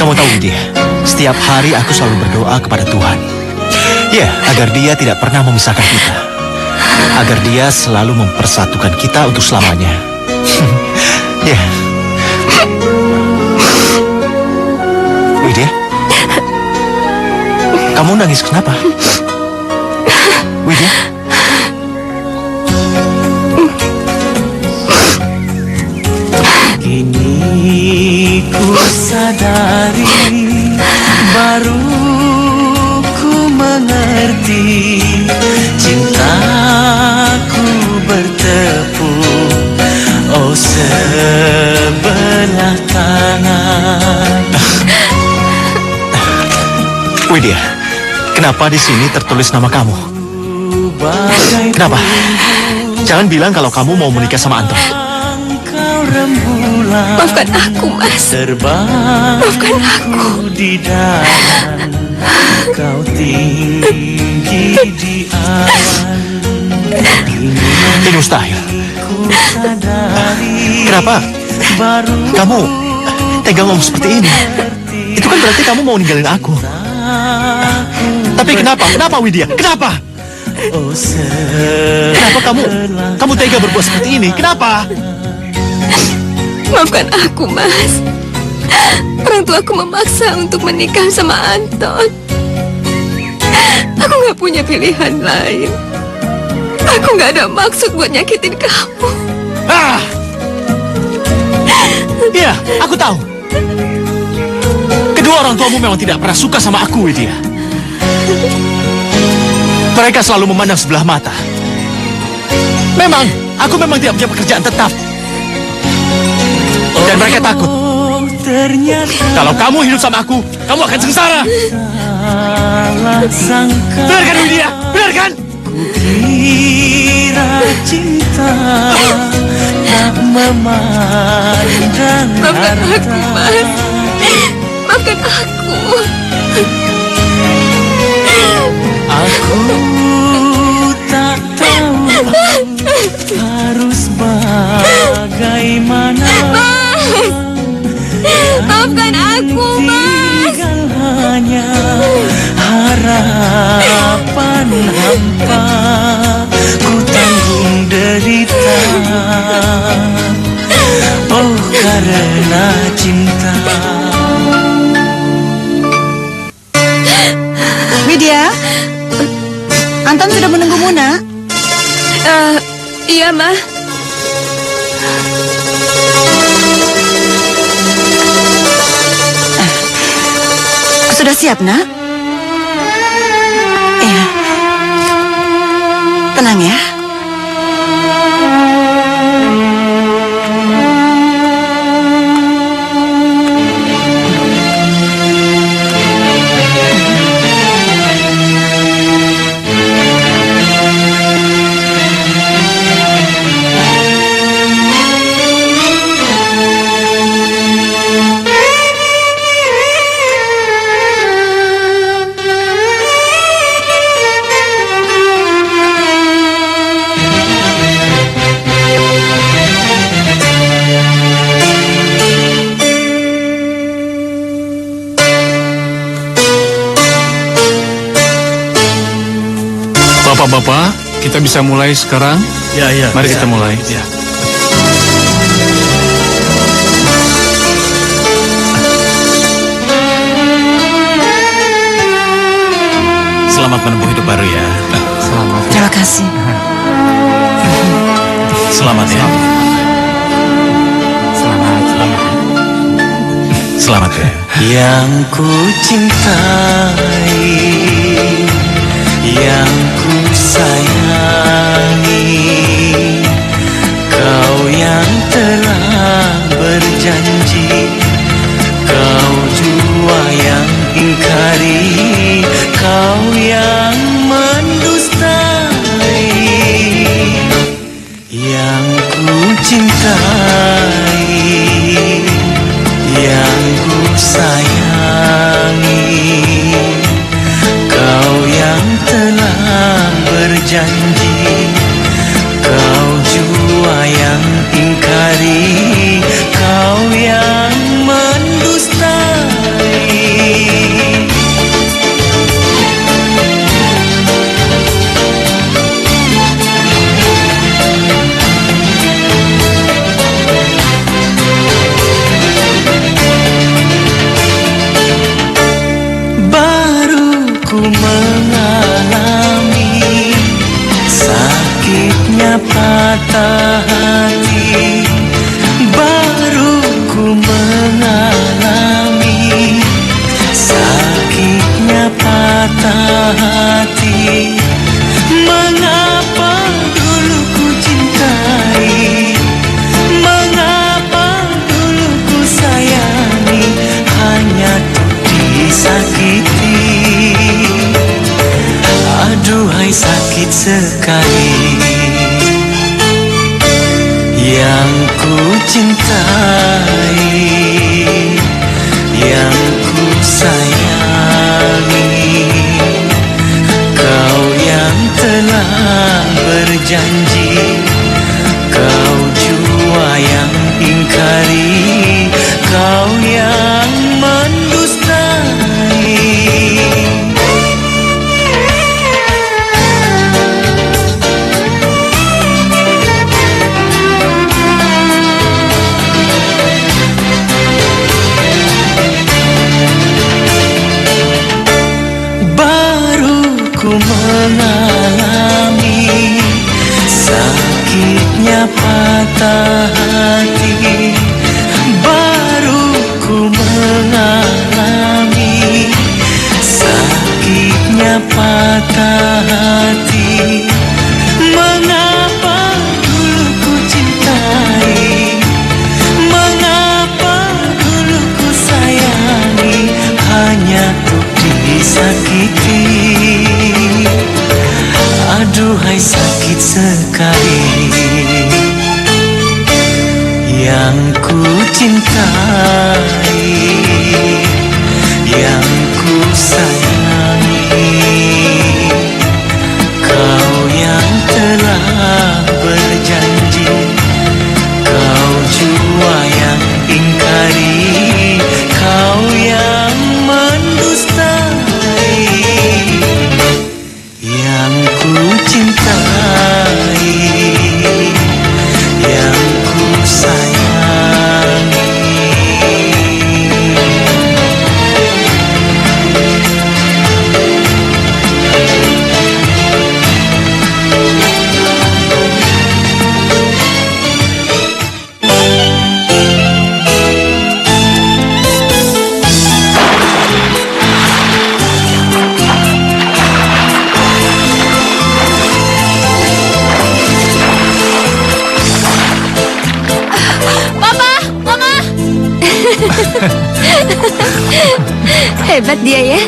Kamu tahu dia, setiap hari aku selalu berdoa kepada Tuhan. Ya, agar dia tidak pernah memisahkan kita. Agar dia selalu mempersatukan kita untuk selamanya. Ya. Widya, kamu nangis kenapa? Widya? Kini ku sadari, baru ku mengerti, cintaku bertepuk, oh sebelah tangan. Widya, kenapa di sini tertulis nama kamu? Kenapa? Jangan bilang kalau kamu mau menikah sama Anton. Maafkan aku, Mas. Maafkan aku. Di dalam kau tinggi di awan. Ini mustahil. Kenapa? Kamu tega ngomong seperti ini? Itu kan berarti kamu mau ninggalin aku. Tapi kenapa? Kenapa, Widya? Kenapa? Kenapa kamu tega berbuat seperti ini? Kenapa? Maafkan aku, Mas. Orang tuaku memaksa untuk menikah sama Anton. Aku gak punya pilihan lain. Aku gak ada maksud buat nyakitin kamu. Iya, aku tahu. Kedua orang tuamu memang tidak pernah suka sama aku, Widya. Mereka selalu memandang sebelah mata. Aku memang tidak punya pekerjaan tetap. Dan mereka takut kalau kamu hidup sama aku, kamu akan sengsara. Benar kan, Widya? Benar kan? Kukira cinta tak memandang Maafkan aku, Mas. Maafkan aku. Aku tak tahu harus bagaimana. Maafkan aku, Mas. Tinggal hanya harapan hampa, ku tanggung derita, oh karena cinta. Widya, Anton sudah menunggumu, nak. Iya, Ma. Sudah siap, nak? Iya. Tenang ya. Bapak-bapak, kita bisa mulai sekarang? Ya. Mari kita mulai. Ya. Selamat menempuh hidup baru ya. Selamat. Terima kasih. Selamat ya. Selamat ya. Yang ku cintai, yang ku sayangi, kau yang telah berjanji, kau jua yang ingkari, kau yang mendustai. Yang ku cintai, yang ku sayangi, kau yang telah berjanji, kau jua yang ingkari, kau yang mendustai. berjanji, kau jua yang ingkari, kau yang mendustai. Ku mengalami sakitnya patah hati, baru ku mengalami sakitnya patah hati. Mengapa dulu ku cintai, mengapa dulu ku sayangi, hanya untuk disakiti. Aduhai sakit sekali, yang ku cintai, yang ku sayangi, kau yang telah berjanji, kau jua yang ingkari, kau yang mendustai. Yang ku cintai, yang ku sayangi. Hebat dia ya.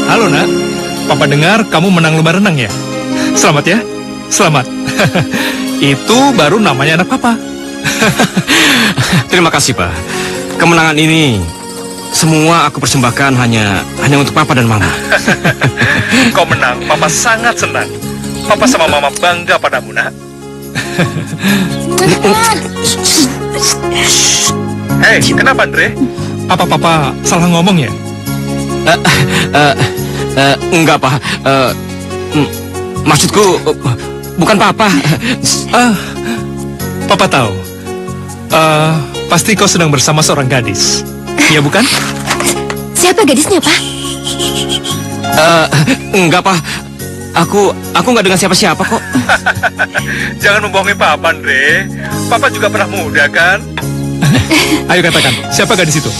Halo nak, Papa dengar kamu menang lomba renang ya? Selamat ya, selamat. Itu baru namanya anak Papa. Terima kasih Pak. Kemenangan ini semua aku persembahkan hanya untuk Papa dan Mama. Kau menang, Papa sangat senang. Papa sama Mama bangga padamu nak. Hei, kenapa Andre? Apa Papa salah ngomong ya? Enggak Pak. Maksudku bukan Papa. Papa tahu. Pasti kau sedang bersama seorang gadis. Iya bukan? Siapa gadisnya, Pak? Enggak Pak. Aku nggak dengan siapa-siapa kok. Jangan membohongi Papa, Andre. Papa juga pernah muda kan? Ayo katakan, siapa gadis itu?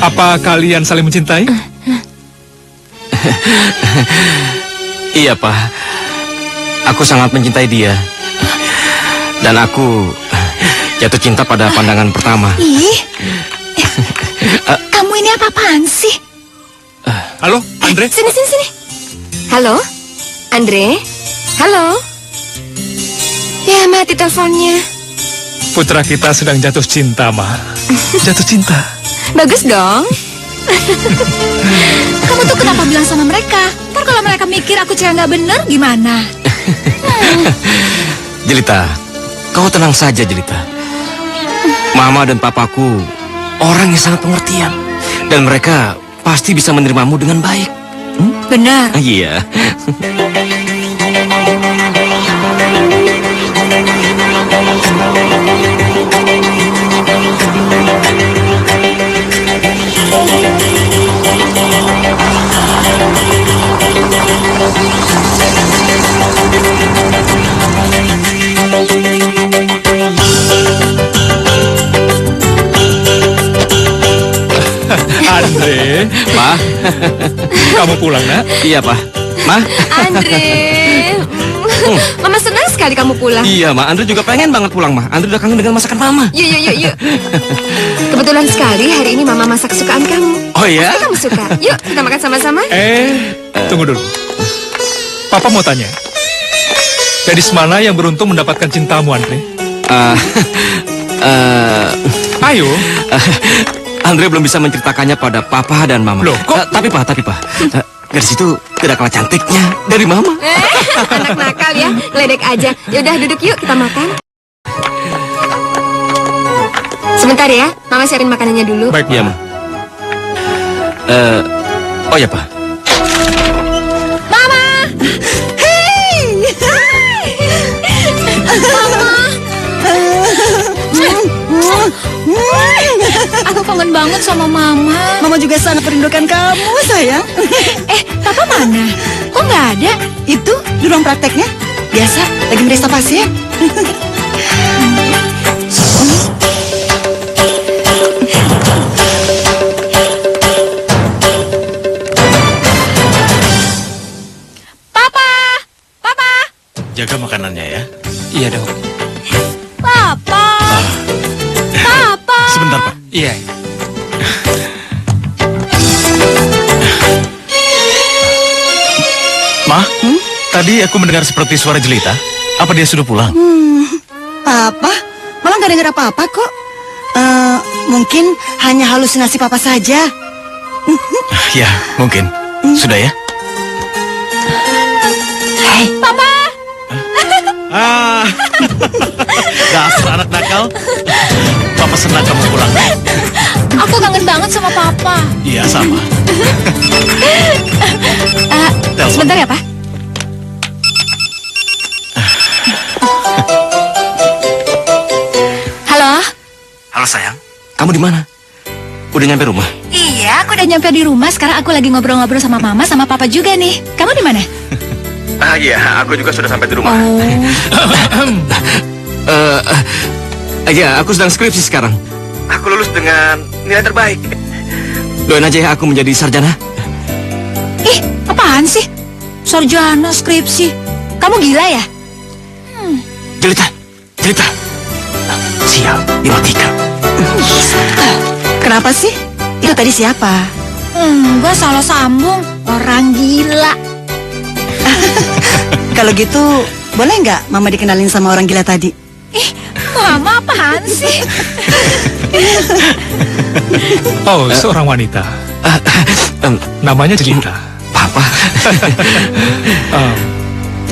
Apa kalian saling mencintai? Iya Pak. Aku sangat mencintai dia. Dan aku jatuh cinta pada pandangan pertama. Ih, kamu ini apa-apaan sih? Halo, Andre? Sini. Halo, Andre? Halo? Ya, mati teleponnya. Putra kita sedang jatuh cinta, Ma. Jatuh cinta. Bagus dong. Kamu tuh kenapa bilang sama mereka? Ntar kalau mereka mikir aku cewek nggak bener gimana? Jelita, kau tenang saja Jelita. Mama dan papaku orang yang sangat pengertian. Dan mereka pasti bisa menerimamu dengan baik. Benar. Iya. Andre, Ma, kamu pulang, nak? iya, Pak. Ma, Andre, Mama senang sekali kamu pulang. iya, Ma. Andre juga pengen banget pulang, Ma. Andre udah kangen dengan masakan Mama. Yuk, yuk, yuk, yuk. Kebetulan sekali hari ini Mama masak kesukaan kamu. Oh ya? Pasti kamu suka. Yuk, kita makan sama-sama. Tunggu dulu. Papa mau tanya. Gadis mana yang beruntung mendapatkan cintamu, Andre? Ayo. Andre belum bisa menceritakannya pada Papa dan Mama. Loh, kok? Tapi Pak. Gadis itu tidak kalah cantiknya dari Mama. Anak nakal ya, ledek aja. Yaudah, duduk yuk, kita makan. Sebentar ya, Mama siapin makanannya dulu. Baik, Iya, Ma. Oh ya, Pak. Aku kangen banget sama Mama. Mama juga sangat merindukan kamu, sayang. Papa mana? Kok nggak ada? Itu di ruang prakteknya. Biasa, lagi meriksa pasien. Papa! Jaga makanannya ya. Iya, Dok. Papa! Sebentar, Pak. Iya. Ma, tadi aku mendengar seperti suara jelita. Apa dia sudah pulang? Apa? Malah nggak dengar apa-apa kok. Mungkin hanya halusinasi papa saja. Ya, mungkin. Sudah ya? Hei, Papa! Dasar anak nakal. Papa senang kamu pulang. Aku kangen banget sama Papa. Iya, sama. Telepon. Sebentar ya, Pak. Halo? Halo sayang, kamu di mana? Udah nyampe rumah? Iya, aku udah nyampe di rumah. Sekarang aku lagi ngobrol-ngobrol sama Mama sama Papa juga nih. Kamu di mana? Iya, aku juga sudah sampai di rumah. Iya, aku sedang skripsi sekarang. Aku lulus dengan nilai terbaik. Doain aja ya aku menjadi sarjana. Ih, apaan sih? Sarjana skripsi. Kamu gila ya? Jelita. Sial, dimatikan. kenapa sih? Itu tadi siapa? Gua salah sambung. Orang gila. Kalau gitu, boleh nggak Mama dikenalin sama orang gila tadi? Ih, Mama apaan sih? Oh, seorang wanita. Namanya Jelita. Papa.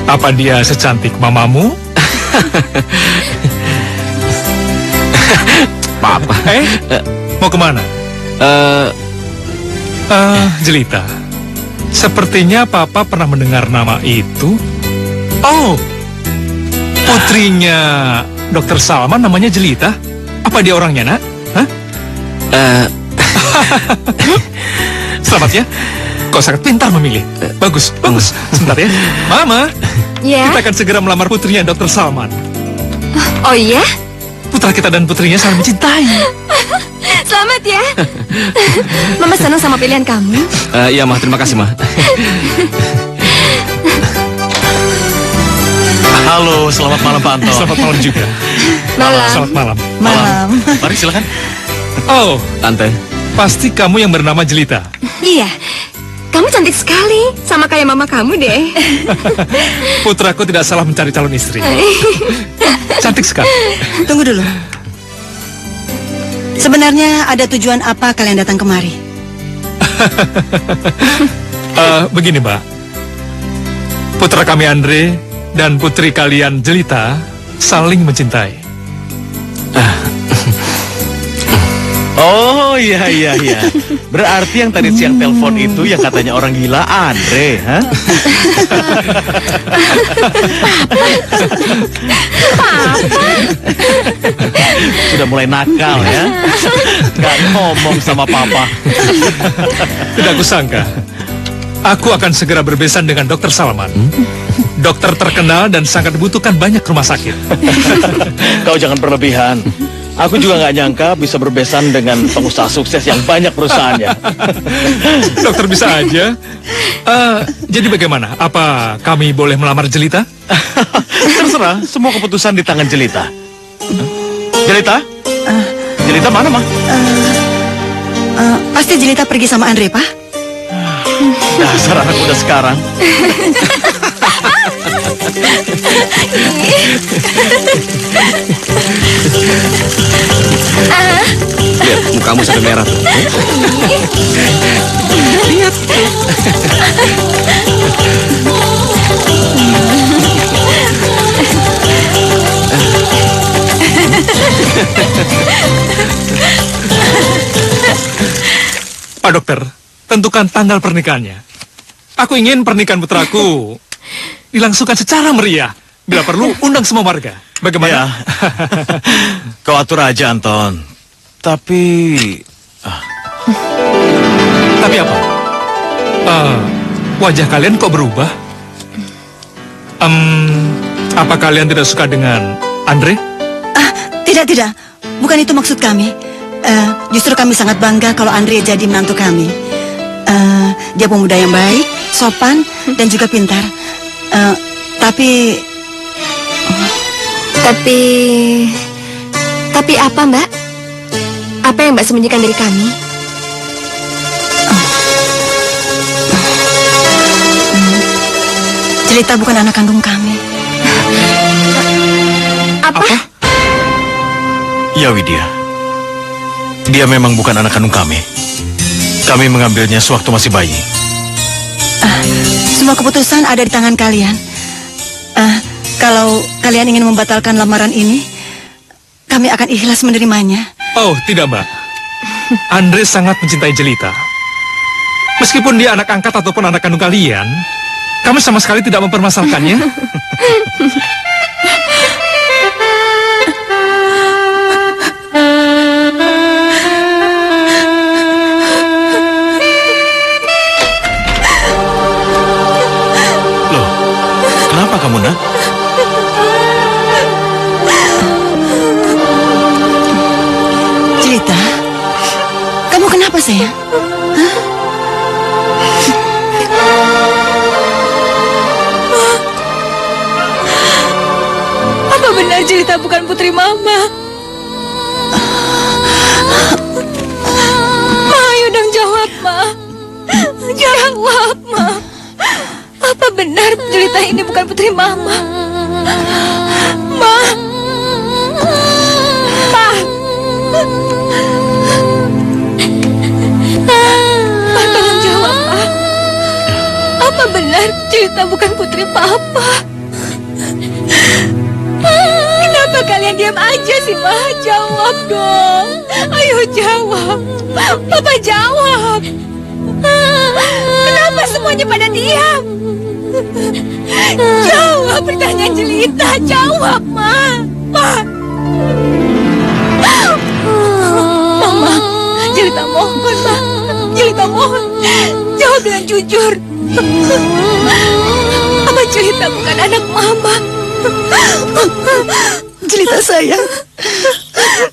Apa dia secantik mamamu? Papa. Mau kemana? Jelita. Sepertinya Papa pernah mendengar nama itu. Oh, putrinya Dokter Salman namanya Jelita. Apa dia orangnya, nak? Hah? Selamat ya. Kau sangat pintar memilih. Bagus. Sebentar ya. Mama, Ya. kita akan segera melamar putrinya Dokter Salman. Oh iya? Putra kita dan putrinya saling mencintai. Selamat ya. Mama senang sama pilihan kamu. Iya, Ma. Terima kasih, Ma. Halo, selamat malam Pak Anto. Selamat malam juga. Malam. Selamat malam. Malam. Mari silakan. Oh, Tante. pasti kamu yang bernama Jelita. Iya. Kamu cantik sekali, sama kayak mama kamu deh. Putraku tidak salah mencari calon istri. Cantik sekali. Tunggu dulu. Sebenarnya ada tujuan apa kalian datang kemari? Begini, Mbak. Putra kami Andre dan putri kalian Jelita saling mencintai. Oh iya. Berarti yang tadi siang telepon itu yang katanya orang gila Andre, ha? Sudah mulai nakal ya. Gak ngomong sama papa. Tidak kusangka. Aku akan segera berbesan dengan Dokter Salman. Dokter terkenal dan sangat dibutuhkan banyak rumah sakit. Kau jangan berlebihan. Aku juga nggak nyangka bisa berbesan dengan pengusaha sukses yang banyak perusahaannya. Dokter bisa aja. Jadi bagaimana? Apa kami boleh melamar Jelita? Terserah, semua keputusan di tangan Jelita. Jelita? Jelita mana, Ma? Pasti Jelita pergi sama Andre, Pak. Dasar anak muda sekarang. Lihat, mukamu sampai merah tuh. Lihat. Pak Dokter, tentukan tanggal pernikahannya. Aku ingin pernikahan putraku dilangsungkan secara meriah. Bila perlu, undang semua warga. Bagaimana? Ya. Kau atur aja, Anton. Tapi... Tapi apa? Wajah kalian kok berubah? Apa kalian tidak suka dengan Andre? Tidak. Bukan itu maksud kami. Justru kami sangat bangga kalau Andre jadi menantu kami. Dia pemuda yang baik, sopan, dan juga pintar. Tapi apa, Mbak? Apa yang Mbak sembunyikan dari kami? Jelita bukan anak kandung kami. Apa? Ya, Widya. Dia memang bukan anak kandung kami. Kami mengambilnya sewaktu masih bayi. Semua keputusan ada di tangan kalian. Kalau kalian ingin membatalkan lamaran ini, kami akan ikhlas menerimanya. Oh, tidak, Mbak. Andre sangat mencintai Jelita. Meskipun dia anak angkat ataupun anak kandung kalian, kami sama sekali tidak mempermasalahkannya. Loh, kenapa kamu, Nak? Jelita, kamu kenapa, sayang? Apa benar Jelita bukan putri Mama? Ma, ayo dong jawab, Ma. Jawab, Ma. Apa benar Jelita ini bukan putri Mama? Ma. Ma. Ma, tolong jawab, Ma. Apa benar Jelita bukan putri Papa? Kenapa kalian diam aja sih, Ma? Jawab dong. Ayo jawab. Papa jawab. Kenapa semuanya pada diam? Jawab pertanyaan Jelita. Jawab, Ma. Mama, Jelita mohon, Ma. Jelita mohon. Jawab dengan jujur. Apa Jelita bukan anak Mama? Jelita sayang,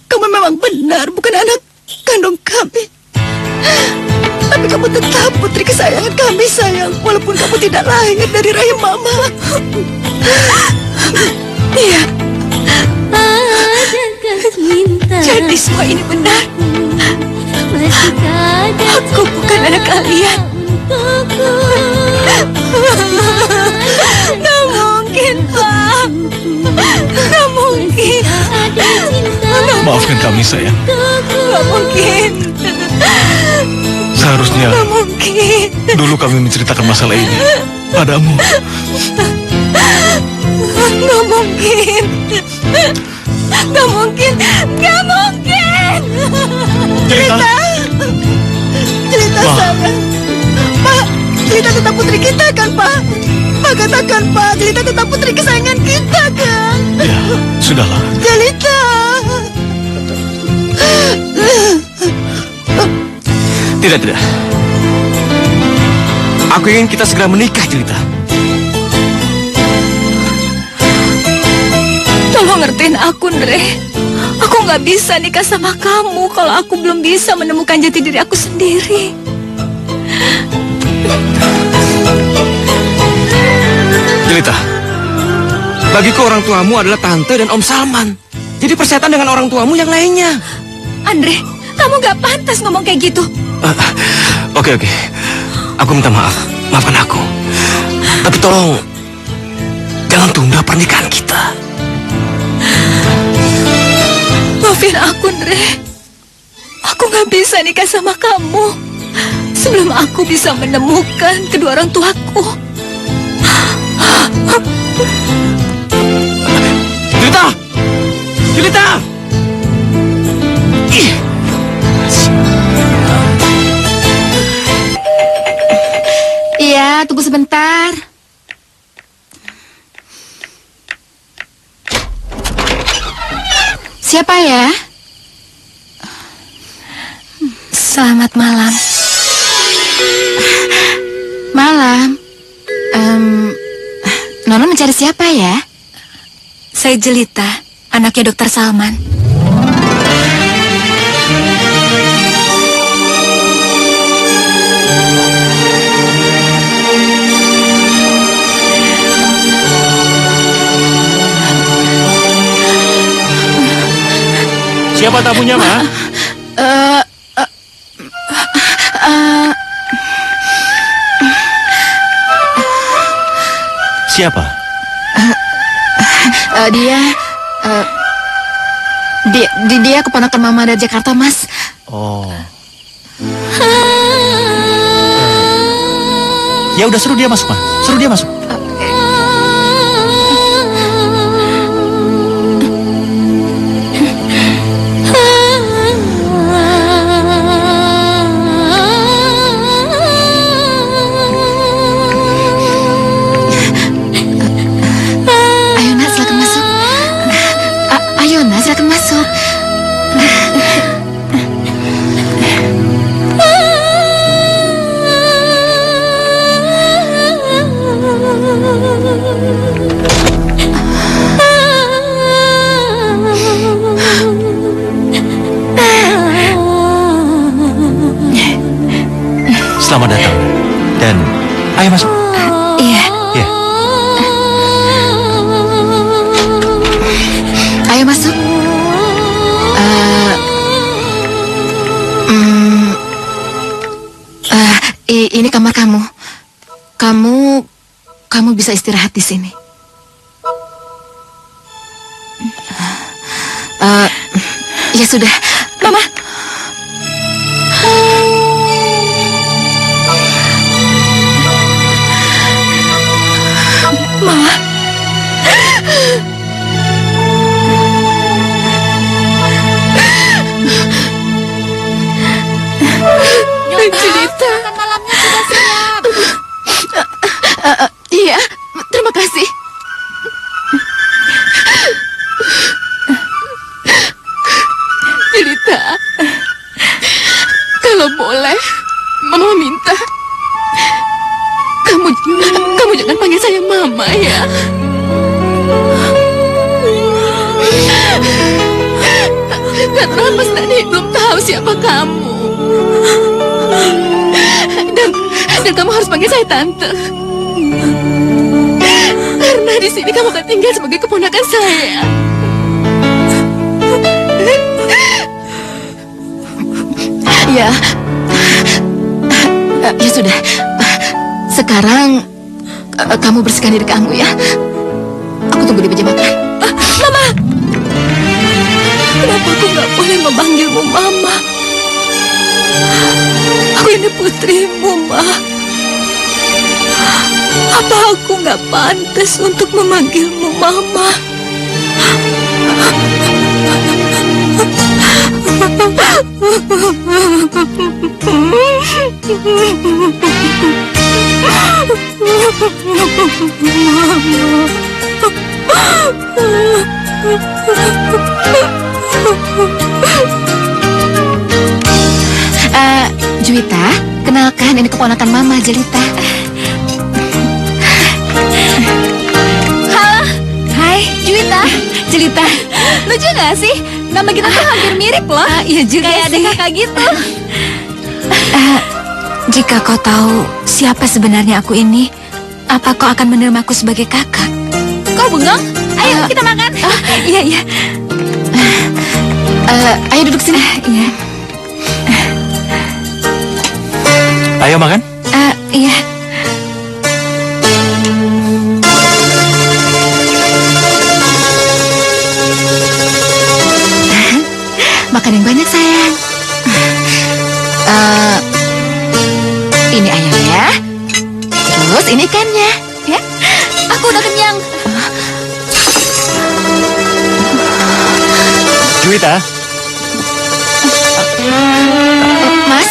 kamu memang benar bukan anak kandung kami. Tapi kamu tetap putri kesayangan kami, sayang. Walaupun kamu tidak lahir dari rahim Mama. Iya. Jadi semua ini benar. Aku bukan anak kalian. Gak mungkin, Pak. Gak mungkin. Maafkan kami, sayang. Gak mungkin. Seharusnya Gak mungkin. dulu kami menceritakan masalah ini padamu. Gak mungkin. Gak mungkin. Gak mungkin. Raden! Jelita. Jelita sayang. Pak, Jelita tetap putri kita kan, Pak? Pak katakan, Pak, Jelita tetap putri kesayangan kita kan? Ya, sudahlah. Jelita. Tidak. Aku ingin kita segera menikah, Jelita. Tolong ngertiin aku, Andre. Aku nggak bisa nikah sama kamu kalau aku belum bisa menemukan jati diri aku sendiri. Jelita, bagiku orang tuamu adalah tante dan Om Salman. Jadi persetan dengan orang tuamu yang lainnya. Andre, kamu nggak pantas ngomong kayak gitu. Oke. Aku minta maaf. Maafkan aku. Tapi tolong jangan tunda pernikahan kita. Maafin aku, Andre. Aku nggak bisa nikah sama kamu sebelum aku bisa menemukan kedua orang tuaku. Jelita! Iya, tunggu sebentar. Siapa ya? Selamat malam. Malam. Nona mencari siapa ya? Saya Jelita, anaknya Dokter Salman. Siapa tamunya, Ma? Siapa? Dia keponakan Mama dari Jakarta, Mas. Oh. Ya udah, suruh dia masuk, Ma. Suruh dia masuk. Silakan masuk. Selamat datang. Dan ayo masuk. Iya. Ya. Ayo masuk. Ini kamar kamu. Kamu bisa istirahat di sini. Ya sudah, Mama. Mama. Jelita. Makan malamnya sudah siap. Iya, terima kasih. Jelita, kalau boleh, Mama minta kamu jangan panggil saya Mama ya. Karena Mas Dani belum tahu siapa kamu. Dan kamu harus panggil saya Tante. Karena di sini kamu akan tinggal sebagai keponakan saya. Ya sudah. Sekarang kamu bersihkan diri kamu ya. Aku tunggu di meja makan. Mama, kenapa aku nggak boleh memanggilmu Mama? Aku ini putrimu, Ma. Apa aku nggak pantas untuk memanggilmu Mama? Juwita, kenalkan ini keponakan Mama, Jelita. Halo, hai Juwita. Jelita, lucu gak sih? Nama kita tuh hampir mirip loh. Iya juga kayak ada kakak gitu. Jika kau tahu siapa sebenarnya aku ini, apa kau akan menerimaku sebagai kakak? Kau bengong? Ayo kita makan. Iya iya. Ayo duduk sini. Iya. Ayo makan. Iya. Makan yang banyak, sayang. Ini ayamnya. Terus ini ikannya. Ya, Aku udah kenyang. Juwita, Mas.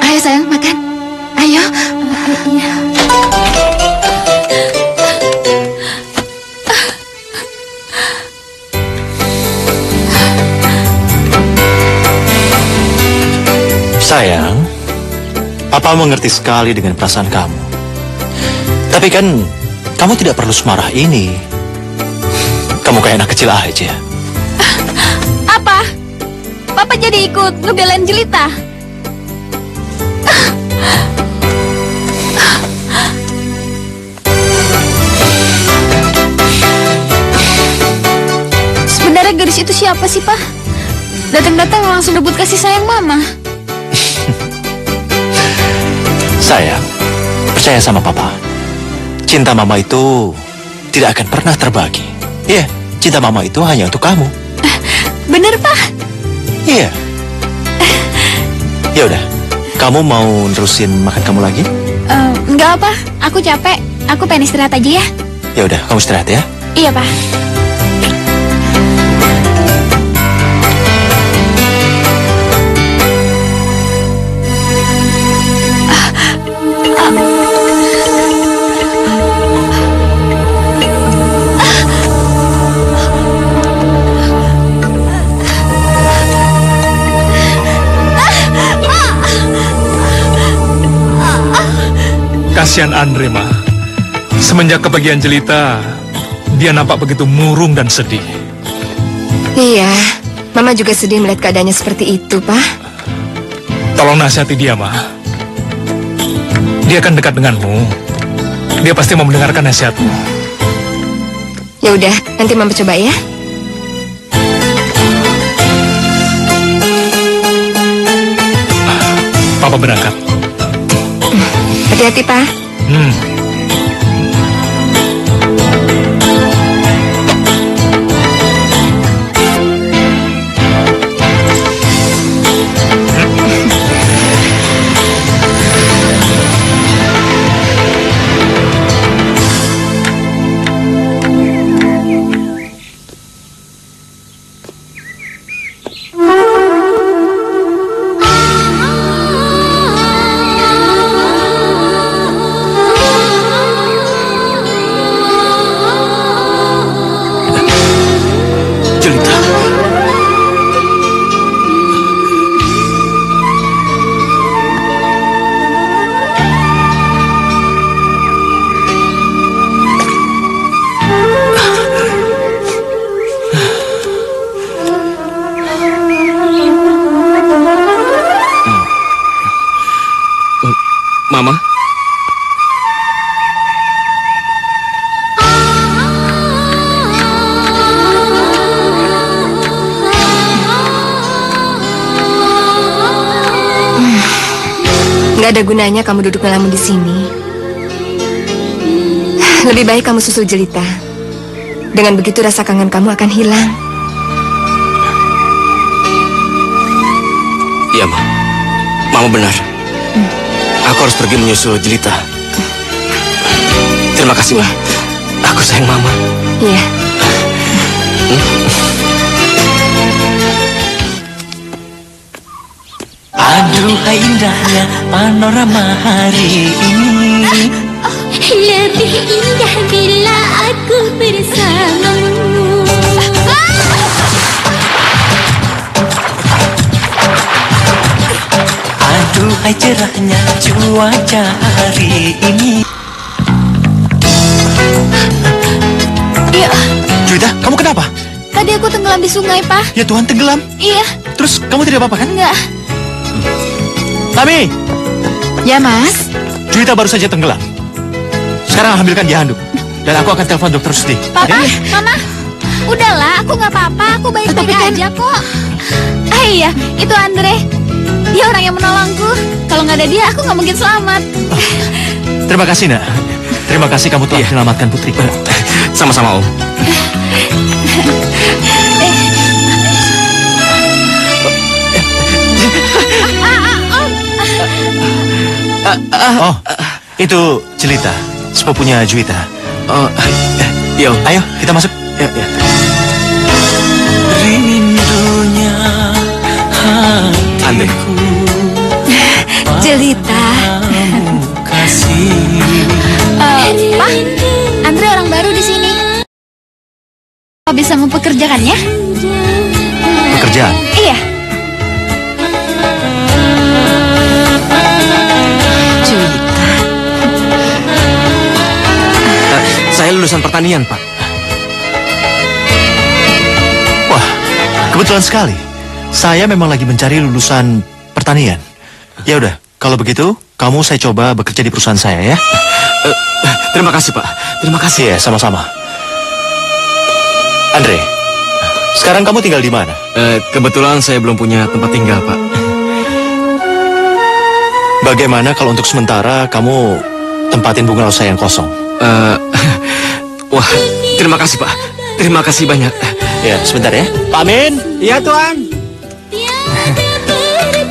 Ayo sayang, makan. Ayo. sayang, Papa mengerti sekali dengan perasaan kamu. Tapi kan, kamu tidak perlu semarah ini. Kamu kayak anak kecil aja. Apa? Papa jadi ikut ngebelain Jelita? Sebenarnya gadis itu siapa sih, Pak? Datang-datang langsung rebut kasih sayang Mama. Sayang, percaya sama Papa. Cinta Mama itu tidak akan pernah terbagi. Iya, cinta Mama itu hanya untuk kamu. Bener, Pak? Iya. Ya udah, kamu mau nerusin makan kamu lagi? Enggak apa, aku capek. Aku pengen istirahat aja ya. Ya udah, kamu istirahat ya. Iya, Pak. Kasihan Andre, Ma. Semenjak kepergian Jelita, dia nampak begitu murung dan sedih. Iya, Mama juga sedih melihat keadaannya seperti itu, Pak. Tolong nasihati dia, Ma. Dia kan dekat denganmu. Dia pasti mau mendengarkan nasihatmu. Ya udah, nanti Mama coba ya. Papa berangkat. Hati-hati, Pak. Mama? Nggak ada gunanya kamu duduk ngelamun di sini. Lebih baik kamu susul Jelita. Dengan begitu rasa kangen kamu akan hilang. Iya, Ma. Mama benar. Aku harus pergi menyusul Jelita. Terima kasih, Ma. Aku sayang Mama. Iya. Aduhai indahnya panorama hari ini. Lebih indah bila aku bersamamu. Aduhai cerahnya cuaca hari ini. Iya. Juwita, kamu kenapa? Tadi aku tenggelam di sungai, Pak. Ya Tuhan, tenggelam. Iya. Terus kamu tidak apa-apa kan? Enggak. Tami, Ya, Mas. Juwita baru saja tenggelam. Sekarang ambilkan dia handuk. Dan aku akan telepon dokter Suti. Papa, Ya? Mama, udahlah, aku nggak apa-apa, aku baik-baik aja kok. Ah iya, itu Andre. Dia orang yang menolongku. Kalau nggak ada dia, aku nggak mungkin selamat. Terima kasih, Nak. Terima kasih kamu telah menyelamatkan putri. Sama-sama, Om. Oh, itu Jelita, sepupunya Juwita. Oh, yo. Ayo, kita masuk. Ya, ya. Rindunya Andre. hatiku Jelita. padamu kasih. Pak, Andre orang baru di sini. Kau bisa mempekerjakannya? Pekerjaan. Iya. Saya lulusan pertanian, Pak. Wah, kebetulan sekali. Saya memang lagi mencari lulusan pertanian. Ya udah, kalau begitu, kamu saya coba bekerja di perusahaan saya ya. Terima kasih, Pak. Terima kasih. Iya, sama-sama. Andre, sekarang kamu tinggal di mana? Kebetulan saya belum punya tempat tinggal, Pak. Bagaimana kalau untuk sementara kamu tempatin bungalow saya yang kosong? Wah, terima kasih, Pak. Terima kasih banyak. Ya, sebentar ya. Pak Amin. Iya, Tuan.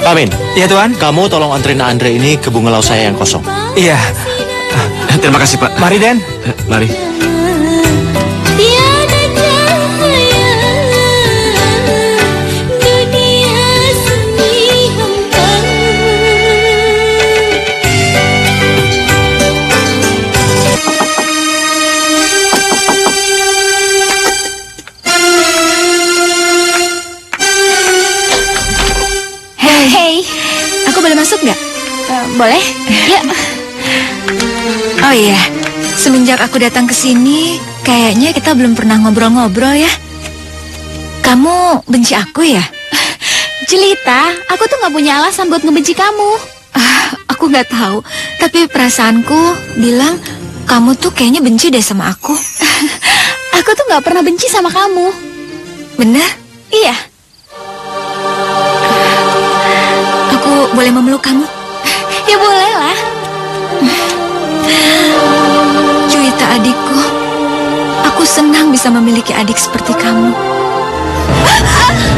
Pak Amin. Iya, Tuan. Kamu tolong anterin Andre ini ke bungalow saya yang kosong. Iya. Terima kasih, Pak. Mari, Den. Mari. Tiada cahaya, dunia sunyi hampa. Hey, Aku boleh masuk nggak? boleh? Ya. Oh iya, semenjak aku datang ke sini, kayaknya kita belum pernah ngobrol-ngobrol ya. Kamu benci aku ya? Jelita, aku tuh nggak punya alasan buat ngebenci kamu. Aku nggak tahu, tapi perasaanku bilang kamu tuh kayaknya benci deh sama aku. Aku tuh nggak pernah benci sama kamu. Bener? Iya. Aku boleh memeluk kamu? Ya boleh lah. Juwita adikku, aku senang bisa memiliki adik seperti kamu.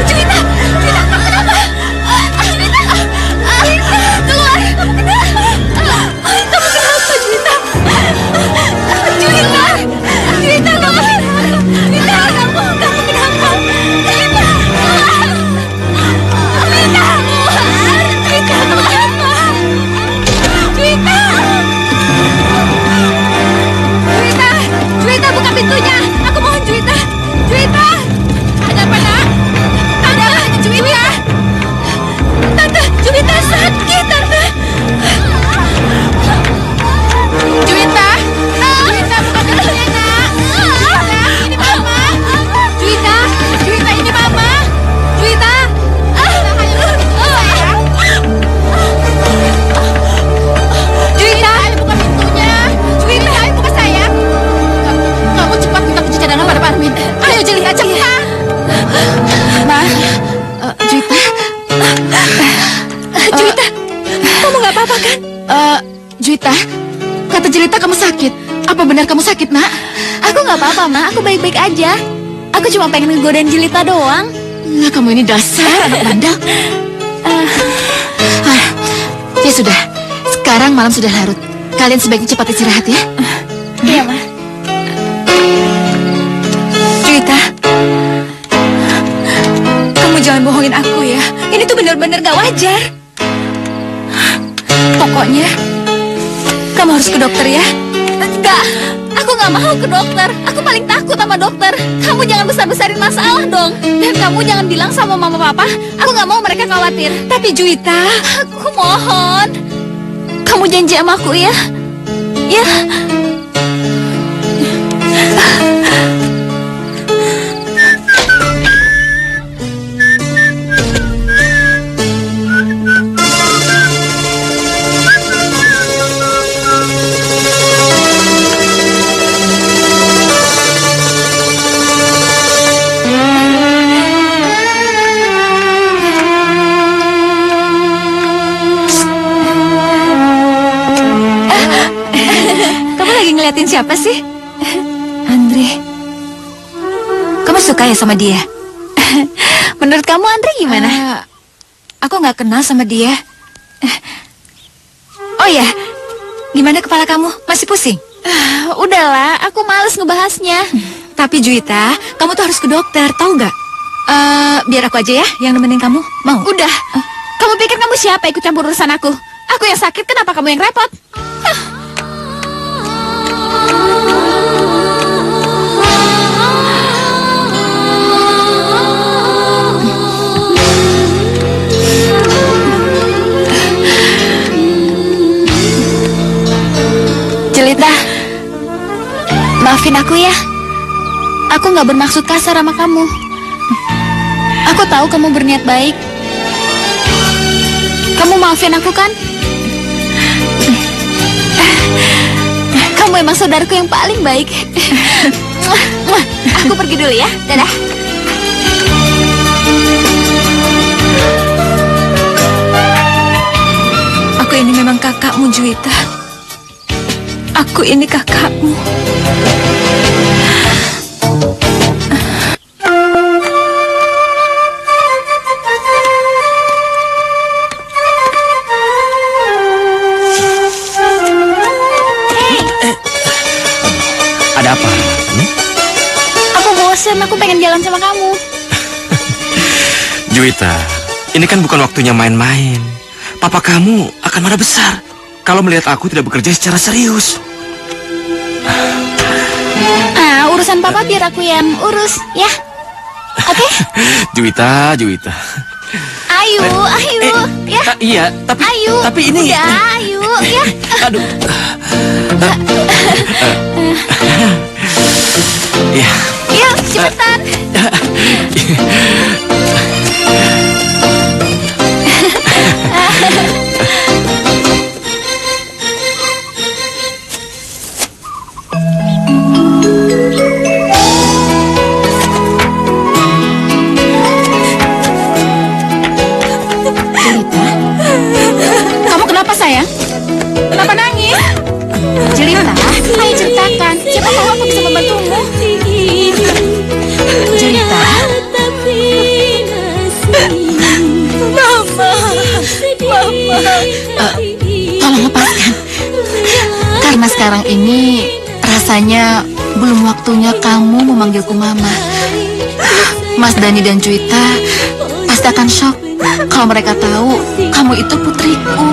Jelita, Jelita, kamu kenapa? Jelita, keluar. Kamu kenapa, Jelita? Jelita, Jelita, keluar. Jelita, kamu kenapa? Jelita, keluar. Jelita, keluar. Jelita, kenapa? Jelita. Jelita, buka pintunya. Aku mohon, Jelita. Jelita. Ada apa, Nak? Tante, Jelita. Tante, Jelita sakit, Tante. Jelita. Jelita, buka pintunya, Nak. Jelita, ini Mama. Jelita, Jelita, ini Mama. Jelita. Jelita, buka pintunya. Jelita, buka sayang. Kamu cepat minta kunci cadangan pada Pak Armin. Ayo Jelita, cepat. Ma, Juwita, Jelita, kamu nggak apa-apa kan? Juwita, kata Jelita kamu sakit. Apa benar kamu sakit, Nak? Aku nggak apa-apa, Ma. Aku baik-baik aja. Aku cuma pengen ngegodain Jelita doang. Nah, kamu ini dasar anak bandel. Ya sudah, sekarang malam sudah larut. Kalian sebaiknya cepat istirahat ya. Iya, Ma. Juwita, kamu jangan bohongin aku ya. Ini tuh benar-benar gak wajar. Pokoknya, kamu harus ke dokter ya. Enggak, aku nggak mau ke dokter. Aku paling takut sama dokter. Kamu jangan besar-besarin masalah dong. Dan kamu jangan bilang sama mama papa. Aku nggak mau mereka khawatir. Tapi Juwita, Aku mohon. Kamu janji sama aku ya. Ya. kamu lagi ngeliatin siapa sih? Andre. Kamu suka ya sama dia? Menurut kamu Andre gimana? Aku nggak kenal sama dia. Oh ya, gimana kepala kamu? Masih pusing? Udahlah, aku males ngebahasnya. Tapi Juwita, kamu tuh harus ke dokter, tahu nggak? Biar aku aja ya yang nemenin kamu. Mau? Udah. Kamu pikir kamu siapa ikut campur urusan aku? Aku yang sakit, kenapa kamu yang repot? Jelita, maafin aku ya. Aku nggak bermaksud kasar sama kamu. Aku tahu kamu berniat baik. Kamu maafin aku kan? Kamu emang saudaraku yang paling baik. Aku pergi dulu ya. Dadah. Aku ini memang kakakmu, Juwita. Aku ini kakakmu. Ada apa? Aku bosen, aku pengen jalan sama kamu. Juwita, ini kan bukan waktunya main-main. Papa kamu akan marah besar kalau melihat aku tidak bekerja secara serius. Urusan papa biar aku yang urus, ya. Oke? Juwita. Ayo, ya. Iya, tapi Ayo. ini. Udah, ayo, ya. Aduh. Ya. Yuk, cepetan. Kamu kenapa sayang? Kenapa nangis? Jelita, ayo ceritakan. Siapa tahu aku bisa membantumu. Jelita. Mama. Tolong lepaskan. Karena sekarang ini rasanya belum waktunya kamu memanggilku Mama. Mas Dani dan Juwita pasti akan shock kalau mereka tahu kamu itu putriku.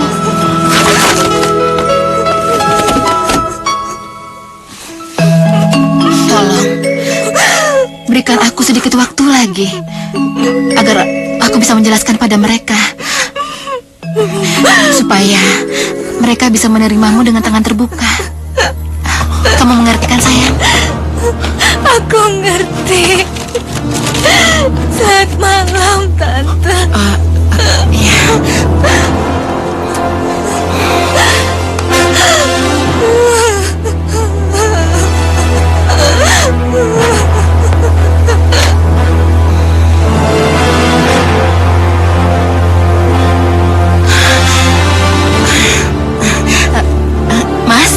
Tolong berikan aku sedikit waktu lagi agar aku bisa menjelaskan pada mereka, supaya mereka bisa menerimamu dengan tangan terbuka. Kamu mengerti kan sayang? Aku ngerti. Selamat malam, Tante. Iya. Mas?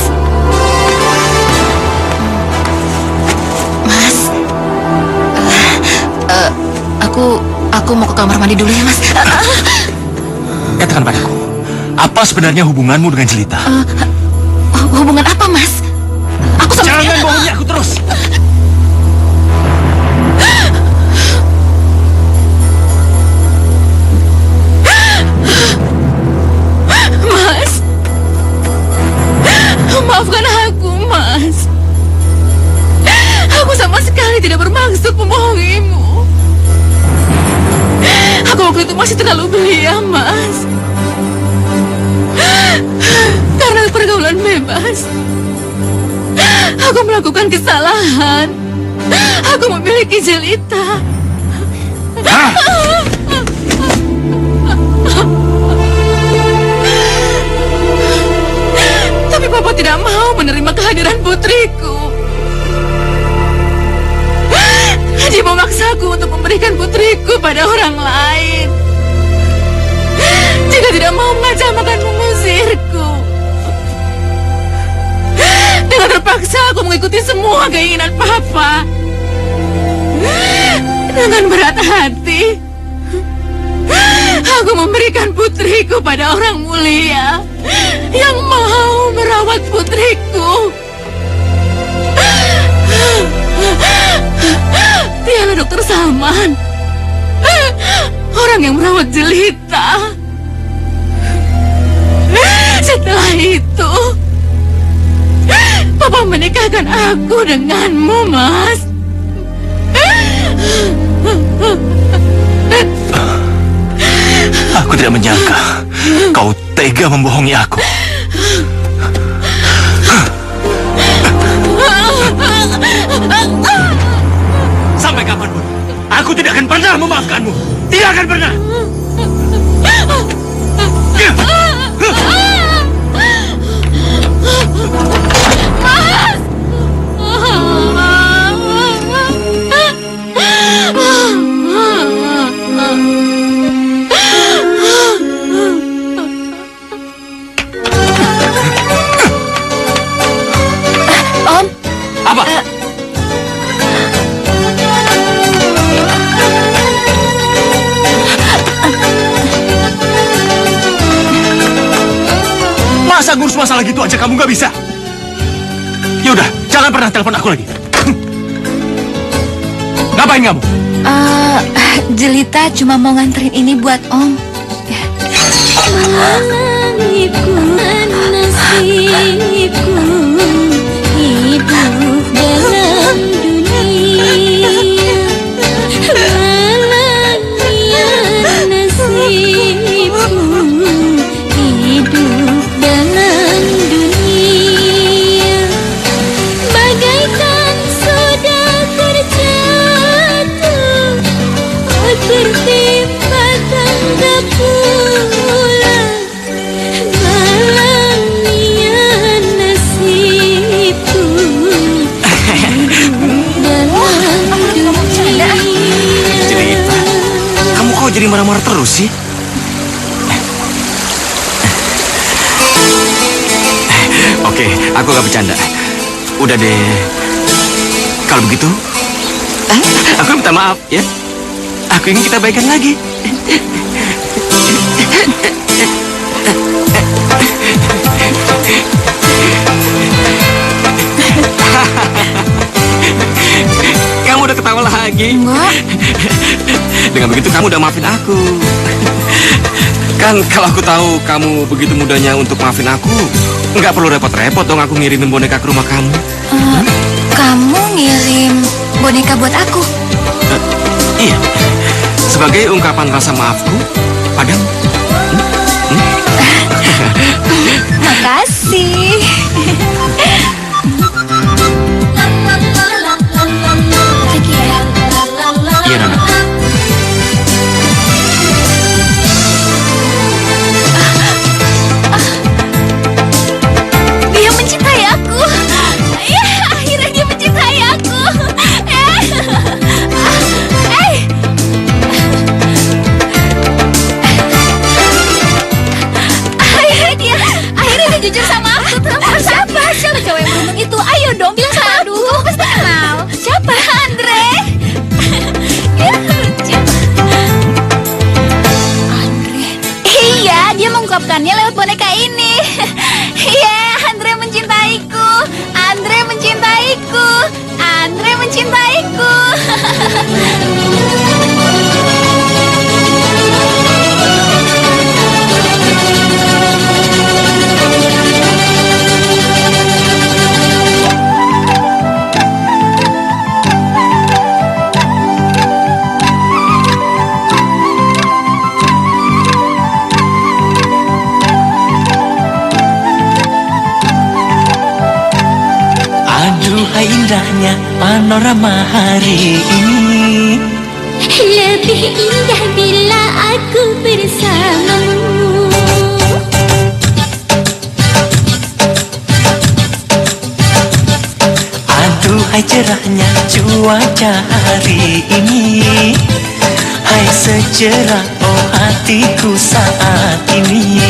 Mas? Aku mau ke kamar mandi dulu ya, Mas. Katakan padaku, apa sebenarnya hubunganmu dengan Jelita? Hubungan apa, Mas? Aku sama Jangan bohongi aku terus. Mas, maafkan aku, Mas. Aku sama sekali tidak bermaksud membohongimu. Aku waktu itu masih terlalu belia, Mas. Karena pergaulan bebas, aku melakukan kesalahan. Aku memiliki jelita. Tapi Papa tidak mau menerima kehadiran putriku. Dia memaksaku untuk memberikan putriku pada orang lain. Jika tidak mau mengajak makan mengusirku. Dengan terpaksa aku mengikuti semua keinginan Papa. Dengan berat hati, aku memberikan putriku pada orang mulia yang mau merawat putriku. Dialah Dokter Salman, orang yang merawat jelita. Setelah itu, Papa menikahkan aku denganmu, Mas. Aku tidak menyangka kau tega membohongi aku. Sampai kapanpun, aku tidak akan pernah memaafkanmu. Tidak akan pernah. Om, Apa? Masa ngurus masalah gitu aja kamu nggak bisa? Yaudah, jangan pernah telepon aku lagi. Ngapain kamu? Jelita cuma mau nganterin ini buat Om. Malamku, nasibku, hidup dalam dunia. Malamnya nasibku, hidup dalam dunia. Bagaikan sudah terjatuh, tertimpa tangga pula. Malamnya nasibku dalam dunia. Jelita, kamu kok jadi marah-marah terus sih? Oke, aku gak bercanda. Udah deh. Kalau begitu, aku minta maaf ya. Aku ingin kita baikan lagi. Kamu udah ketawa lagi? enggak. Dengan begitu kamu udah maafin aku. Kan kalau aku tahu kamu begitu mudahnya untuk maafin aku, nggak perlu repot-repot dong aku ngirimin boneka ke rumah kamu. Kamu ngirim boneka buat aku. Iya, sebagai ungkapan rasa maafku padamu. Makasih. Iya, Nana. Dia mencintai aku. Ya, akhirnya dia mencintai aku. Akhirnya dia jujur sama aku. Siapa cowok yang beruntung itu? Ayo dong bilang sama aku. Kamu pasti kenal. Siapa? Andre. Iya, dia mengungkapkannya lewat boneka ini. Iya, Andre mencintaiku. Andre mencintaiku. mencintaiku. Aduhai indahnya panorama hari ini. Lebih indah bila aku bersamamu. Aduhai cerahnya cuaca hari ini. Hai secerah oh hatiku saat ini.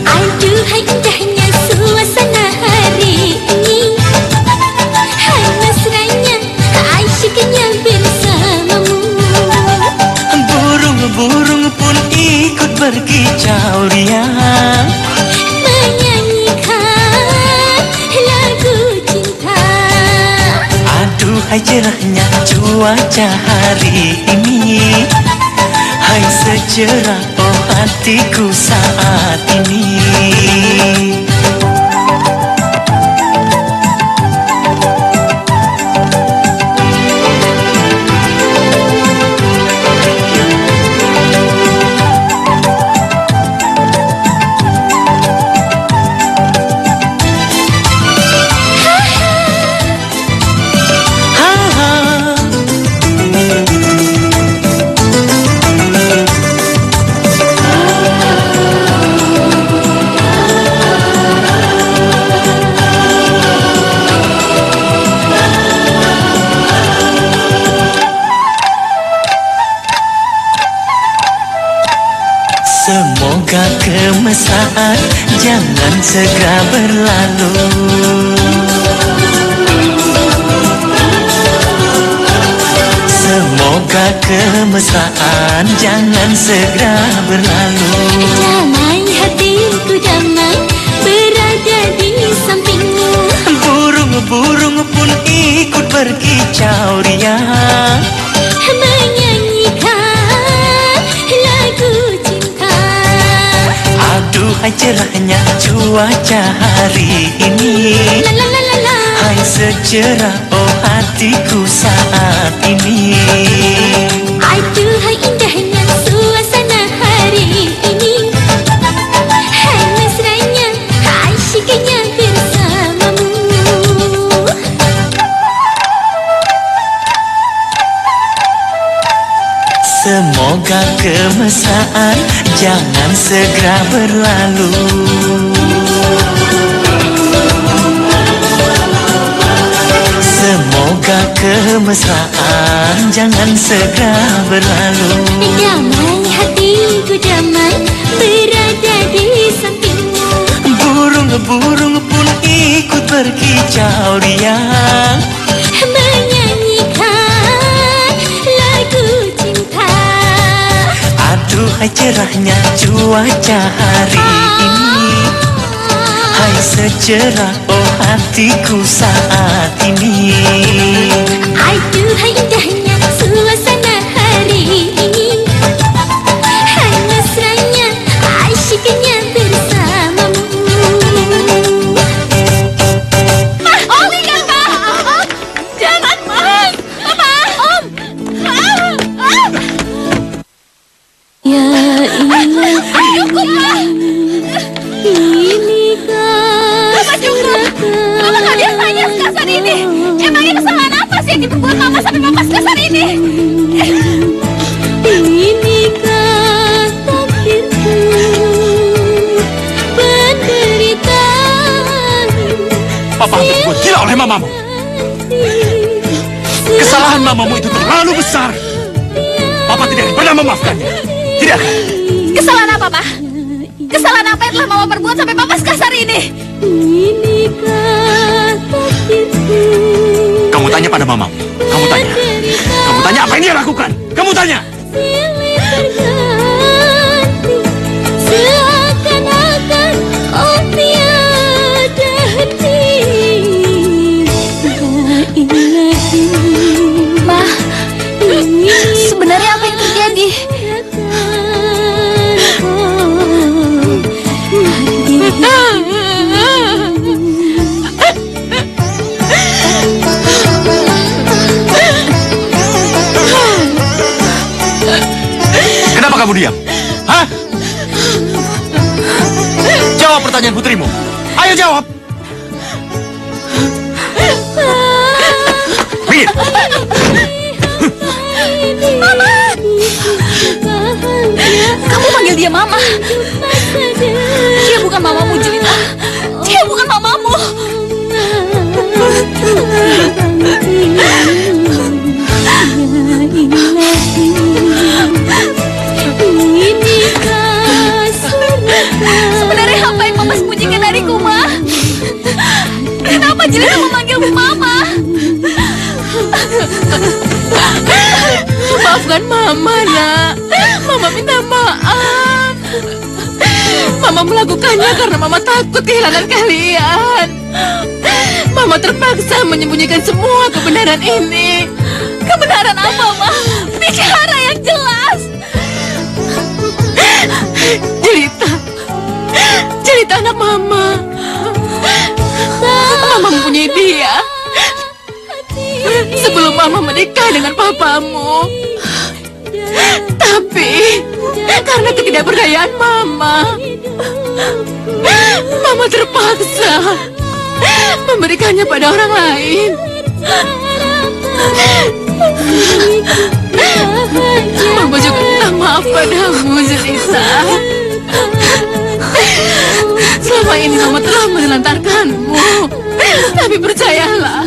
Aduhai indahnya suasana hari ini. Hai mesranya, asyiknya bersamamu. Burung-burung pun ikut berkicau riang, menyanyikan lagu cinta. aduhai cerahnya cuaca hari ini. Hai secerah oh hatiku saat ini. Semoga kemesraan jangan segera berlalu. Semoga kemesraan jangan segera berlalu. Damai hatiku damai berada di sampingmu. Burung-burung pun ikut berkicau riang, menyanyikan lagu cinta. aduhai cerahnya cuaca hari ini. La la la la la. Hai secerah oh hatiku saat ini. Aduhai indahnya suasana hari ini. Hai mesranya, asyiknya bersamamu. Semoga kemesraan jangan segera berlalu. Semoga kemesraan jangan segera berlalu. Damai hatiku damai berada di sampingmu. Burung-burung pun ikut berkicau riang, menyanyikan lagu cinta. aduhai cerahnya cuaca hari ini. Hai secerah oh hatiku saat ini. Aduhai indahnya suasana hari ini. Hai mesranya, asyiknya bersamamu. Oh, lihat Pak! Jangan Pak! Papa! Om! Ya ilah, cukup Pak! Ini Mama cukup. Mama gak biasanya sekasar ini. Emangnya kesalahan apa sih yang diperbuat Mama sampai Mama sekasar ini? Inikah takdirku, penderitaan. Papa hampir dibuat gila oleh mamamu. Kesalahan mamamu itu terlalu besar. Papa tidak akan pernah memaafkannya. Tidak akan. Kesalahan apa, Pak? Kesalahan apa yang telah Mama perbuat sampai Papa sekasar ini? Inikah takdirku. Kamu tanya pada mamamu. Kamu tanya. Kamu tanya apa yang dia lakukan. Kamu tanya. Silih berganti, seakan-akan oh tiada henti. La ilaha jawab pertanyaan putrimu. Ayo jawab. Pergi. Mama! Kamu panggil dia Mama. Dia bukan mamamu, Jelita. Dia bukan mamamu. Sebenarnya apa yang Mama sembunyikan dariku, Ma? Kenapa Jelita memanggilmu Mama? Maafkan Mama, nak. Mama minta maaf. Mama melakukannya karena Mama takut kehilangan kalian. Mama terpaksa menyembunyikan semua kebenaran ini. Kebenaran apa, Ma? Bicara yang jelas. Jelita anak Mama. Mama mempunyai dia sebelum Mama menikah dengan papamu. Tapi karena ketidakberdayaan Mama terpaksa memberikannya pada orang lain. Mama juga minta maaf padamu, Jelita. Selama ini Mama telah menelantarkanmu. Tapi percayalah,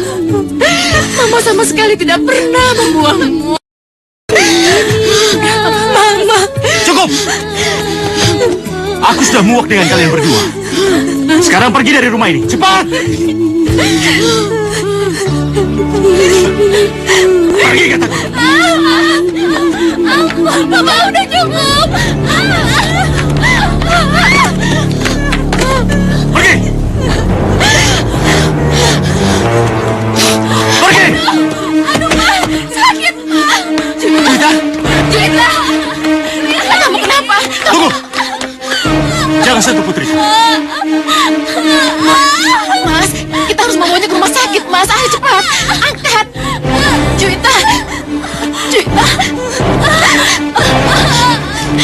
Mama sama sekali tidak pernah membuangmu. Mama. Cukup. Aku sudah muak dengan kalian berdua. Sekarang pergi dari rumah ini. Cepat. Pergi kataku. Mama udah cukup. Pergi. Pergi. Aduh, Ma, sakit, Ma. Jelita. Jelita, kamu kenapa? Tunggu. Jangan sentuh putri. Mas, kita harus membawanya ke rumah sakit, Mas. Ayo cepat, angkat. Juwita.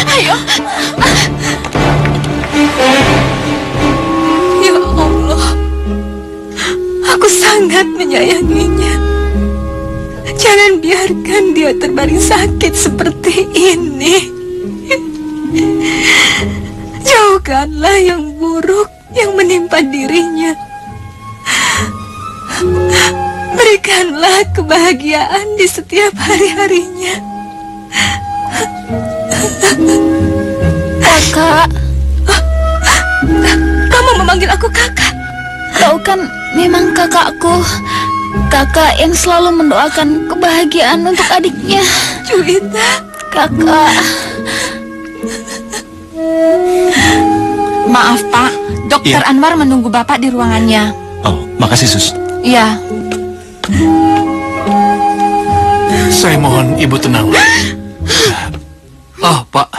Ayo. Ya Allah, aku sangat menyayanginya. Jangan biarkan dia terbaring sakit seperti ini. Jauhkanlah yang buruk yang menimpa dirinya. Berikanlah kebahagiaan di setiap hari-harinya. Kakak, Kamu memanggil aku kakak? kau kan memang kakakku. Kakak yang selalu mendoakan kebahagiaan untuk adiknya. Juwita. Kakak. Maaf, Pak. Dokter Iya. Anwar menunggu Bapak di ruangannya. Oh, makasih, Sus. Iya. Saya mohon ibu tenang. Oh, Pak.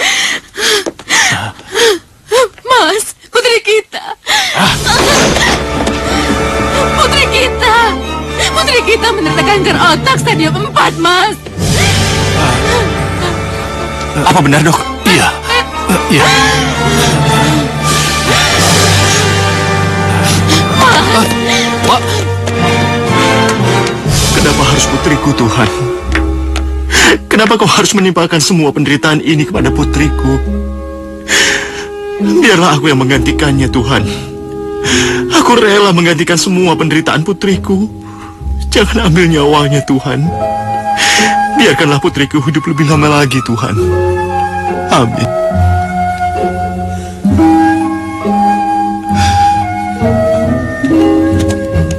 Mas, putri kita. Putri kita menderita kanker otak stadium 4, Mas. Apa benar, Dok? Iya. Iya. Pak. Kenapa harus putriku, Tuhan? Kenapa kau harus menimpakan semua penderitaan ini kepada putriku? Biarlah aku yang menggantikannya, Tuhan. Aku rela menggantikan semua penderitaan putriku. Jangan ambil nyawanya, Tuhan. Biarkanlah putriku hidup lebih lama lagi, Tuhan. Amin.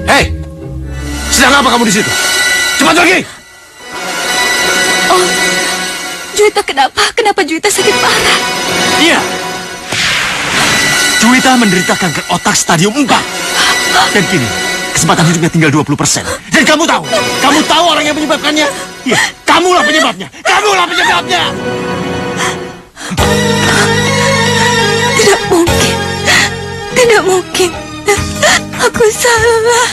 Hei! Sedang apa kamu di situ? Cepat pergi! Oh, Juwita kenapa? Kenapa Juwita sakit parah? Iya. Juwita menderita kanker otak stadium 4. Dan kini, kesempatan hidupnya tinggal 20%. Dan kamu tahu orang yang menyebabkannya? Iya, kamulah penyebabnya. Kamulah penyebabnya. Tidak mungkin. Tidak mungkin. Aku salah.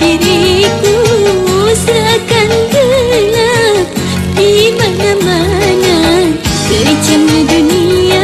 diriku seakan gelap di mana-mana kejamnya dunia.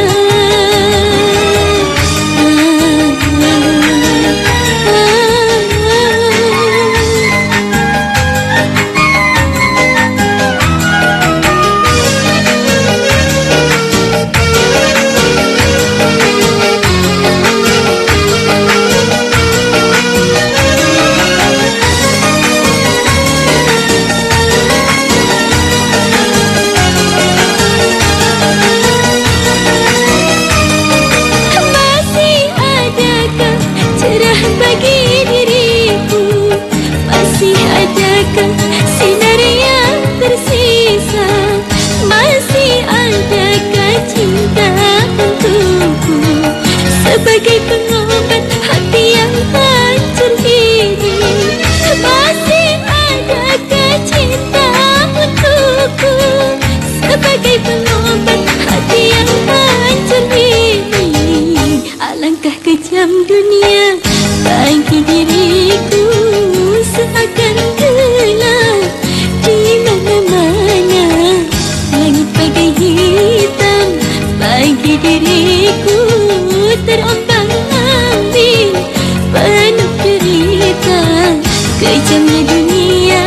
Sinar yang tersisa, masih adakah cinta untukku sebagai pengobat hati yang hancur ini? Masih adakah cinta untukku sebagai pengobat hati yang hancur ini? Alangkah kejam dunia bagi diriku seakan gelap di mana-mana, langit bagai hitam bagi diriku terombang-ambing penuh derita kejamnya dunia.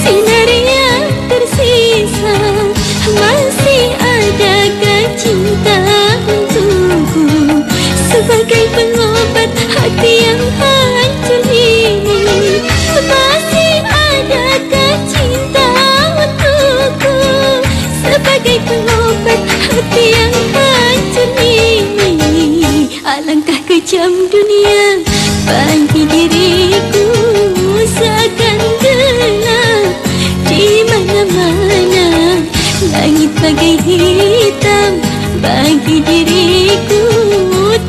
Sinar yang tersisa, masih adakah cinta untukku sebagai pengobat hati yang hancur ini? Masih adakah cinta untukku sebagai pengobat hati yang hancur ini? Alangkah kejam dunia bagi diriku seakan gelap di mana-mana, langit bagai hitam bagi diriku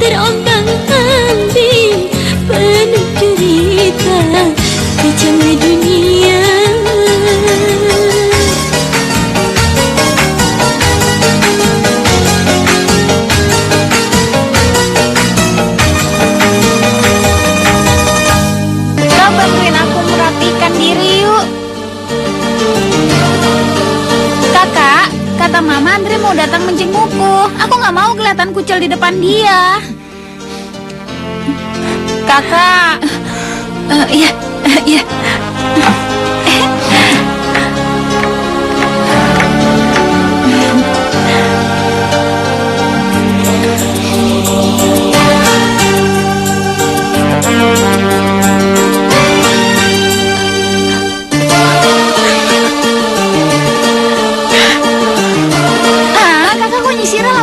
terombang-ambing penuh derita kejamnya dunia. Bantuin aku merapikan diri yuk. Kakak, kata Mama Andre mau datang menjengukku. Aku nggak mau kelihatan kucel di depan dia. Kakak. Iya.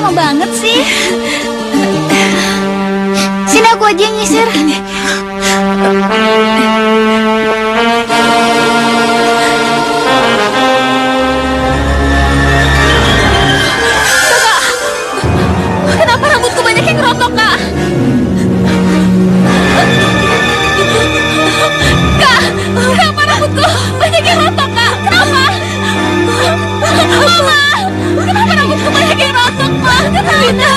Banget sih. Sini aku aja yang nyisir. Kakak, kenapa rambutku banyak yang rontok, Kak? Kak, kenapa rambutku banyak yang rontok, Kak? Kenapa? Mama, kenapa rambutku banyak yang rontok, Pak? Lita,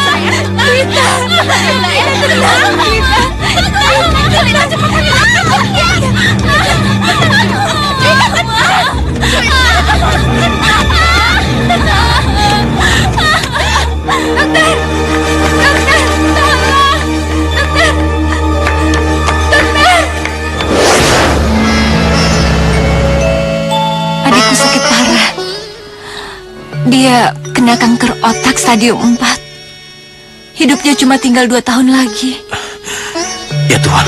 Adikku sakit parah. Dia kena kanker otak stadium 4. Hidupnya cuma tinggal 2 tahun lagi. Ya Tuhan,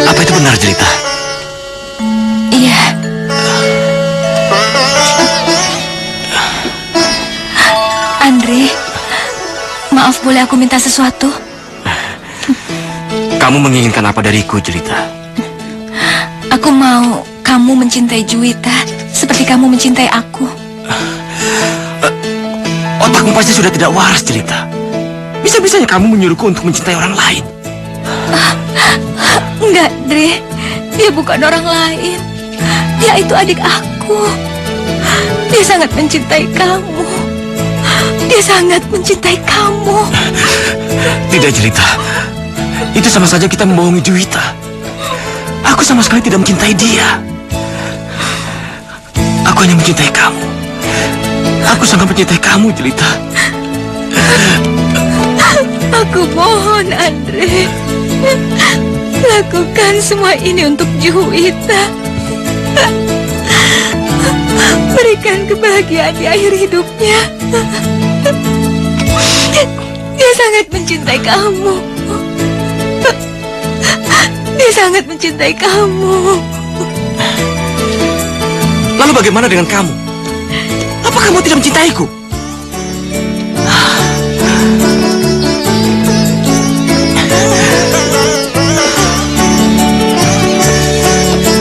apa itu benar Jelita? Iya. Andre, maaf boleh aku minta sesuatu? Kamu menginginkan apa dariku, Jelita? Aku mau kamu mencintai Juwita seperti kamu mencintai aku. Otakmu pasti sudah tidak waras, Jelita. Bisa-bisanya kamu menyuruhku untuk mencintai orang lain. Enggak, Dre. Dia bukan orang lain. Dia itu adik aku. Dia sangat mencintai kamu. Dia sangat mencintai kamu. Tidak, Jelita. Itu sama saja kita membohongi Juwita. Aku sama sekali tidak mencintai dia. Aku hanya mencintai kamu. Aku sangat mencintai kamu, Jelita. Aku mohon, Andre. Lakukan semua ini untuk Juwita. Berikan kebahagiaan di akhir hidupnya. Dia sangat mencintai kamu. Dia sangat mencintai kamu. Lalu bagaimana dengan kamu? Apa kamu tidak mencintaiku?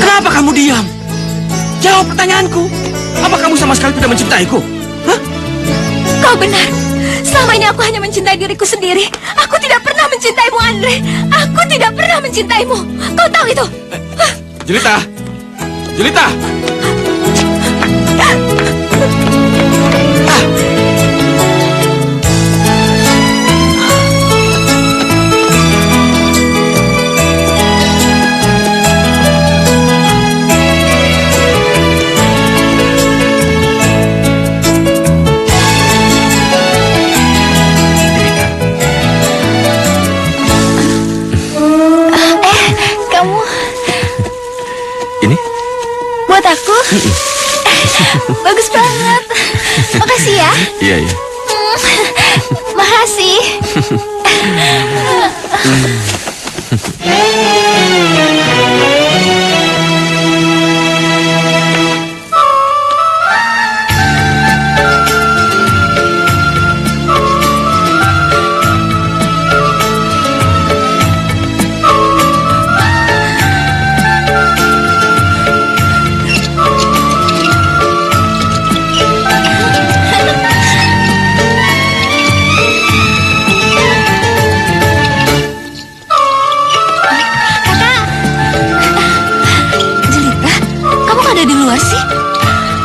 Kenapa kamu diam? Jawab pertanyaanku. Apa kamu sama sekali tidak mencintaiku? Hah? Kau benar. Selama ini aku hanya mencintai diriku sendiri. Aku tidak pernah mencintaimu, Andre. Aku tidak pernah mencintaimu. Kau tahu itu? Jelita! Jelita! Kamu Ini? buat aku? Bagus banget. Makasih ya. Iya, iya. Makasih.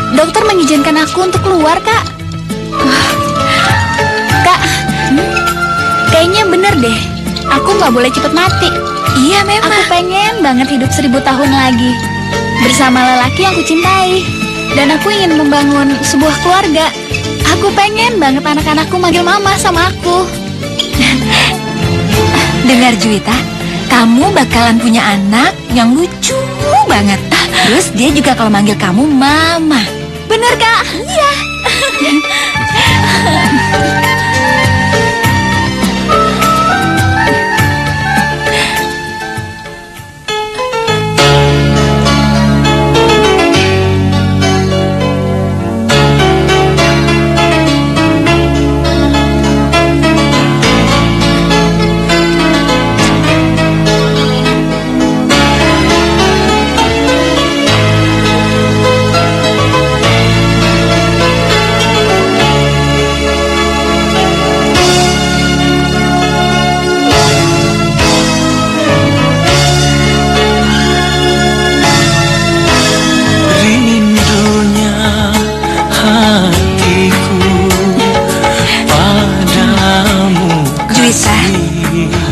Dokter mengizinkan aku untuk keluar, Kak. Kak, kayaknya bener deh. Aku nggak boleh cepet mati. Iya memang. Aku pengen banget hidup 1000 tahun lagi bersama lelaki yang aku cintai. Dan aku ingin membangun sebuah keluarga. Aku pengen banget anak-anakku manggil mama sama aku. Dengar Juwita, kamu bakalan punya anak yang lucu banget. Terus dia juga kalau manggil kamu mama. Bener, Kak? Iya.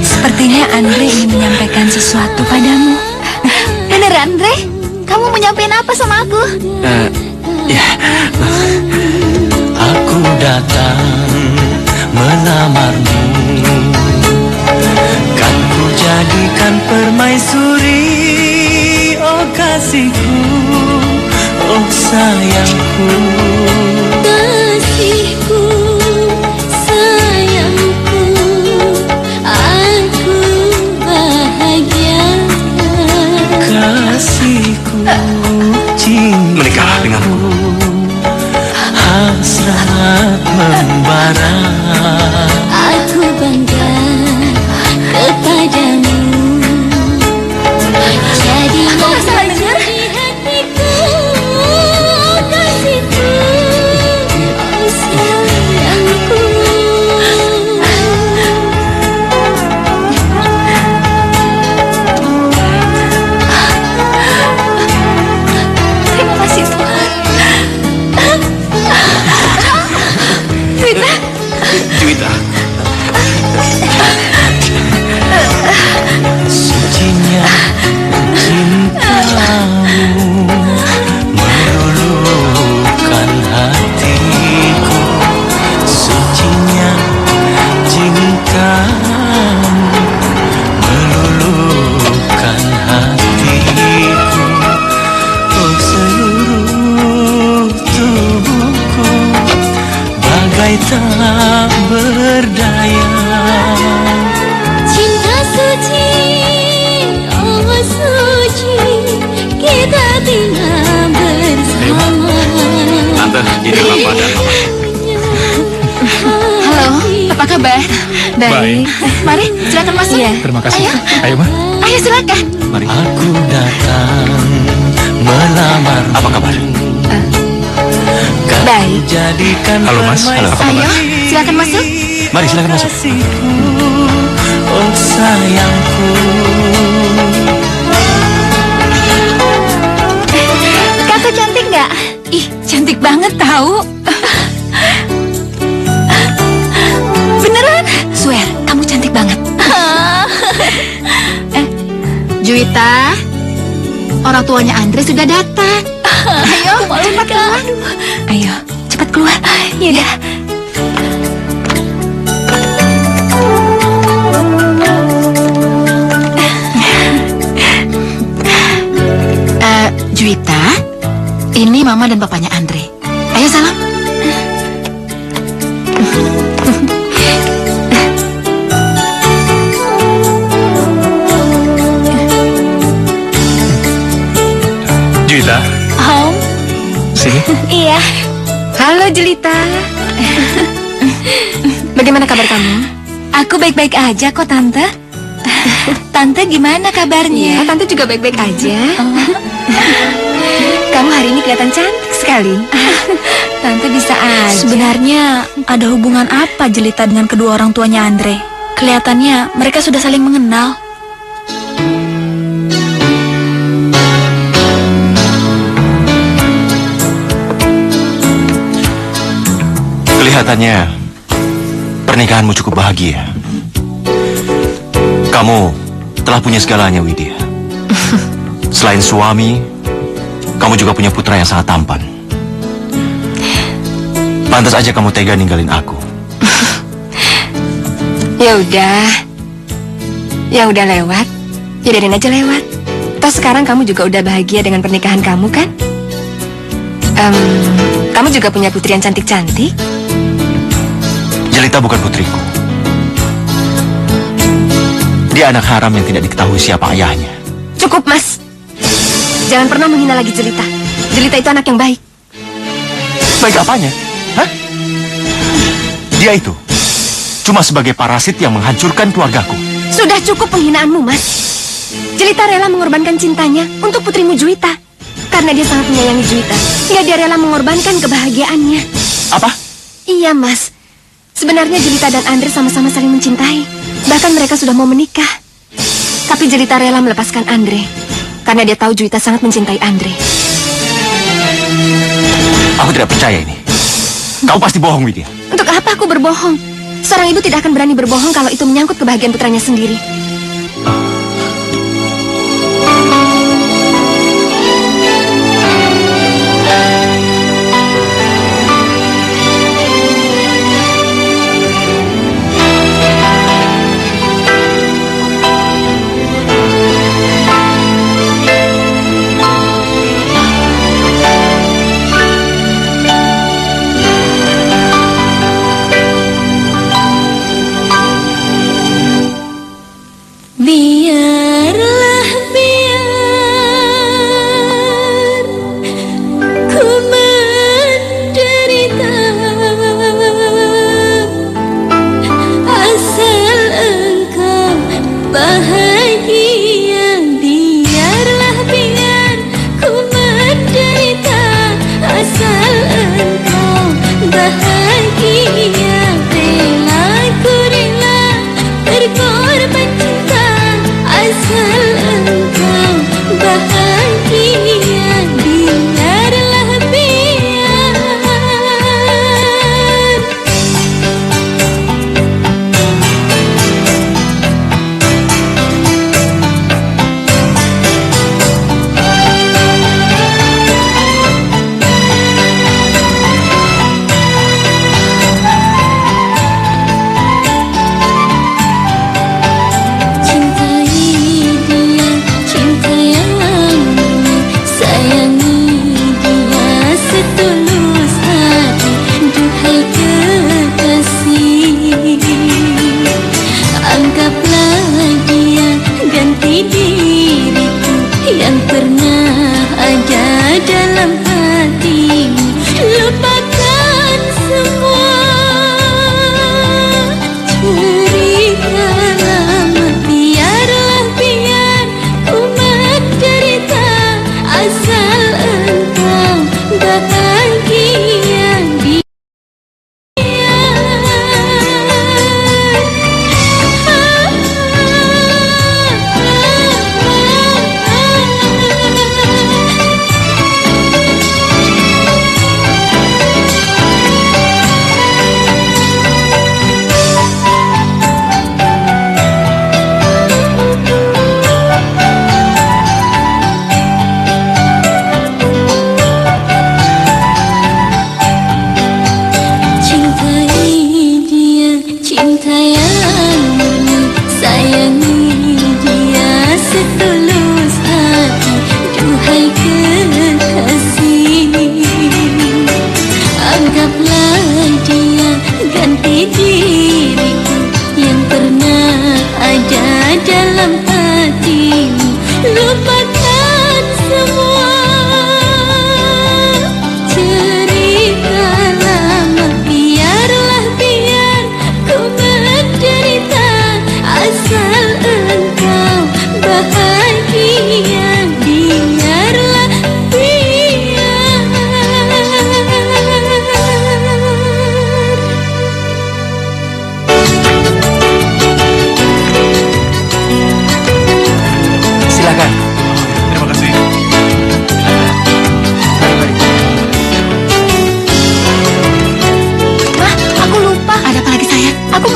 Sepertinya Andre ingin menyampaikan sesuatu padamu. Beneran, Andre? Kamu mau nyampein apa sama aku? Ya. Aku datang melamarmu, kan ku jadikan permaisuri. Oh kasihku, oh sayangku, Kasihku, sayangku, aku bahagia. kasihku, cintaku, Menikahlah denganku. hasrat membara. Juwita. Sucinya cintamu meluluhkan hatiku. Sucinya cintamu meluluhkan hatiku. Oh, seluruh tubuhku bagai tak berdaya. Cinta suci, oh suci, kita tinggal bersama. Tante, ini Papa dan Mama. Halo, apa kabar? Baik. Mari, silakan masuk. Ya. Terima kasih. Ayo. Ayo, Ma. Ayo silakan. Mari. Aku datang melamar. Apa kabar? Baik. Jadikan Halo, Mas. Halo, apa kabar? Ayo, silakan masuk. Mari, silakan masuk. kasihku, oh sayangku. Kakak cantik nggak? Ih, cantik banget tahu. Beneran? Swear, kamu cantik banget. Juwita, orang tuanya Andre sudah datang. Ayo, cepat keluar. Ayo, cepat keluar. Ya udah. Juwita, ini Mama dan Papanya Andre. Ayo salam. Juwita, Om, sini. iya. Halo Jelita. Bagaimana kabar kamu? Aku baik-baik aja kok, Tante. Tante gimana kabarnya? Tante juga baik-baik aja. Kamu hari ini kelihatan cantik sekali. Tante bisa aja. Sebenarnya ada hubungan apa Jelita dengan kedua orang tuanya Andre? Kelihatannya mereka sudah saling mengenal. Kelihatannya pernikahanmu cukup bahagia. Kamu telah punya segalanya, Widya. Selain suami, kamu juga punya putra yang sangat tampan. Pantas aja kamu tega ninggalin aku. Ya udah lewat. Ya biarin aja lewat. Toh sekarang kamu juga udah bahagia dengan pernikahan kamu kan? Kamu juga punya putri yang cantik-cantik. Jelita bukan putriku. Dia anak haram yang tidak diketahui siapa ayahnya. Cukup, Mas. Jangan pernah menghina lagi Jelita. Jelita itu anak yang baik. Baik apanya? Hah? Dia itu cuma sebagai parasit yang menghancurkan keluargaku. Sudah cukup penghinaanmu, Mas. Jelita rela mengorbankan cintanya untuk putrimu Juwita. Karena dia sangat menyayangi Juwita, hingga dia rela mengorbankan kebahagiaannya. Apa? Iya, Mas. Sebenarnya Jelita dan Andre sama-sama saling mencintai. Bahkan mereka sudah mau menikah. Tapi Jelita rela melepaskan Andre karena dia tahu Juwita sangat mencintai Andre. Aku tidak percaya ini. Kamu pasti bohong, Widya. Untuk apa aku berbohong? Seorang ibu tidak akan berani berbohong kalau itu menyangkut kebahagiaan putranya sendiri.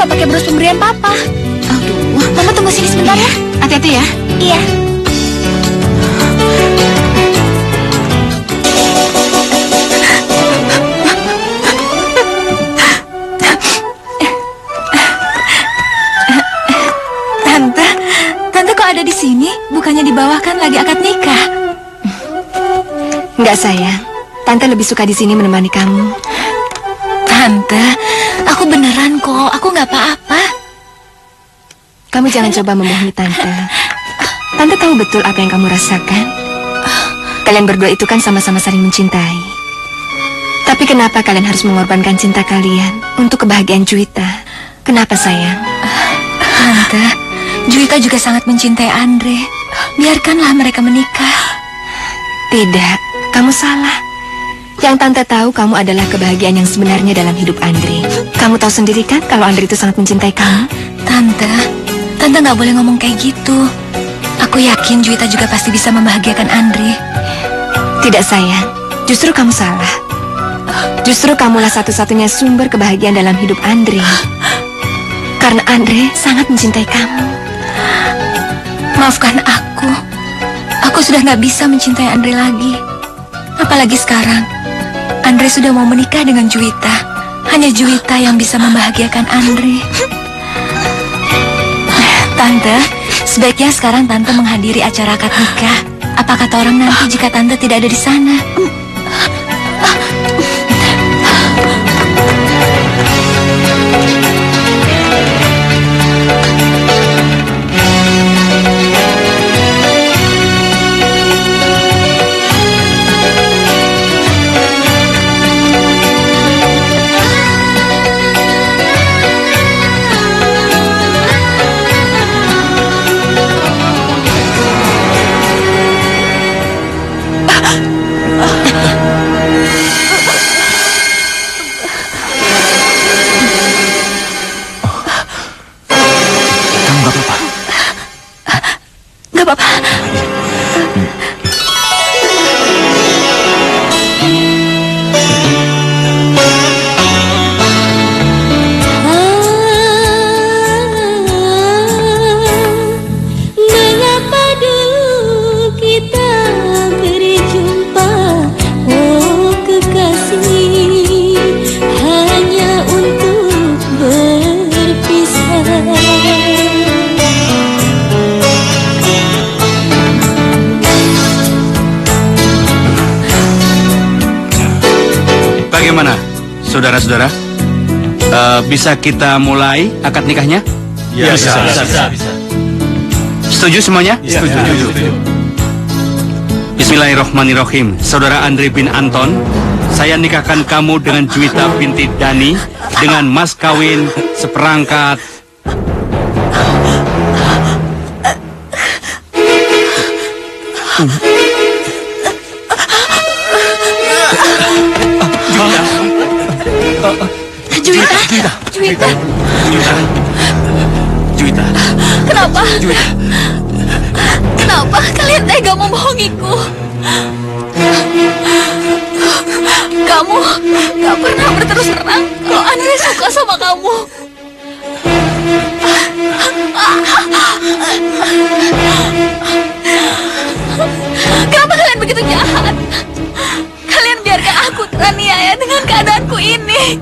nggak pakai bros pemberian papa. Aduh, Mama tunggu sini sebentar ya. hati-hati ya. Iya. Tante kok ada di sini? Bukannya di bawah kan lagi akad nikah? Enggak sayang, Tante lebih suka di sini menemani kamu. Tante, aku beneran kok. Aku nggak apa-apa. Kamu jangan coba membohongi Tante. Tante tahu betul apa yang kamu rasakan. Kalian berdua itu kan sama-sama saling mencintai. Tapi kenapa kalian harus mengorbankan cinta kalian untuk kebahagiaan Juwita? Kenapa sayang? Tante, Juwita juga sangat mencintai Andre. Biarkanlah mereka menikah. Tidak, kamu salah. Yang Tante tahu kamu adalah kebahagiaan yang sebenarnya dalam hidup Andre. Kamu tahu sendiri kan kalau Andre itu sangat mencintai kamu? Tante nggak boleh ngomong kayak gitu. Aku yakin Juwita juga pasti bisa membahagiakan Andre. Tidak sayang, justru kamu salah. Justru kamulah satu-satunya sumber kebahagiaan dalam hidup Andre. Karena Andre sangat mencintai kamu. Maafkan aku. Aku sudah nggak bisa mencintai Andre lagi. Apalagi sekarang, Andre sudah mau menikah dengan Juwita. Hanya Juwita yang bisa membahagiakan Andre. Tante, sebaiknya sekarang Tante menghadiri acara akad nikah. Apa kata orang nanti jika Tante tidak ada di sana? Gak apa-apa. Mengapa dulu kita berjumpa, oh kekasih, hanya untuk berpisah. Bagaimana, saudara-saudara? Bisa kita mulai akad nikahnya? Ya, bisa. Setuju semuanya? Setuju. Bismillahirrohmanirrohim. Saudara Andre bin Anton, saya nikahkan kamu dengan Juwita binti Dani dengan mas kawin seperangkat. Juwita. Kenapa? Kenapa kalian tega membohongiku? Kamu gak pernah berterus terang kalau Andre suka sama kamu. Kenapa kalian begitu jahat? Kalian biarkan aku teraniaya dengan keadaanku ini.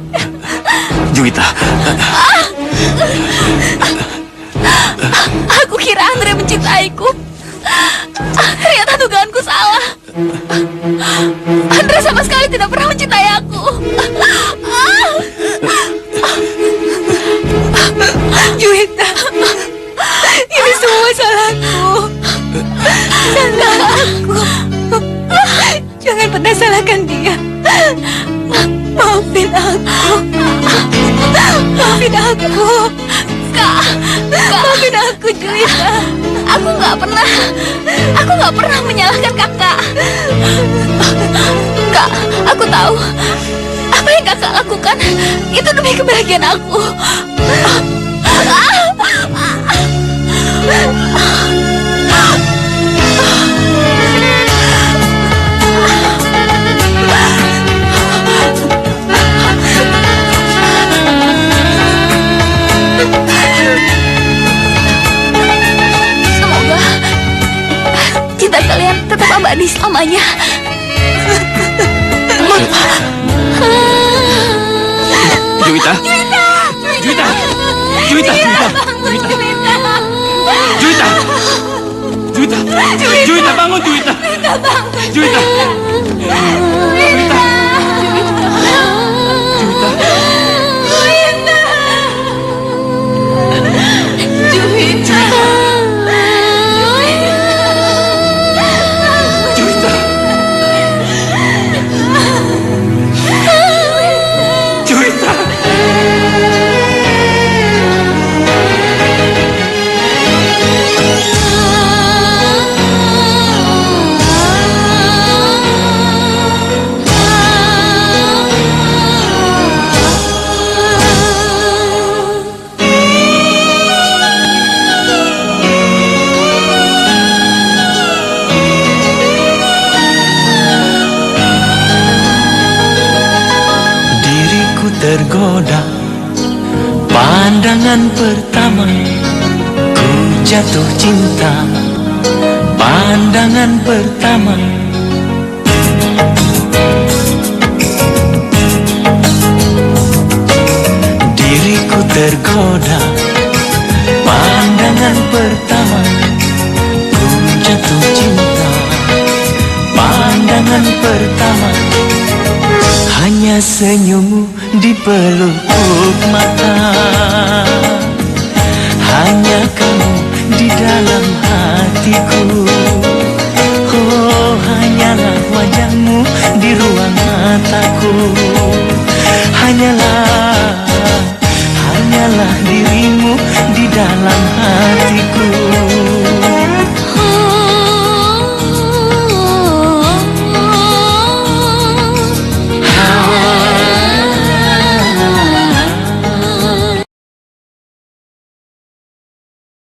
Juwita. Aku kira Andre mencintaiku. Ternyata dugaanku salah. Andre sama sekali tidak pernah mencintai aku. Juwita, ini semua salahku. Salah aku. Jangan pernah salahkan dia. Maafin aku. Maafin aku. Kak, maafin aku, Juwita. Aku nggak pernah menyalahkan kakak. Kak, aku tahu apa yang kakak lakukan itu demi kebahagiaan aku. selamanya. Juwita. Juwita. Juwita. Juwita. Juwita. Juwita bangun Juwita. Juwita. Juwita. Tergoda pandangan pertama, ku jatuh cinta pandangan pertama. Diriku tergoda pandangan pertama, ku jatuh cinta pandangan pertama. Hanya senyummu di pelupuk mata, hanya kamu di dalam hatiku. Oh, hanyalah wajahmu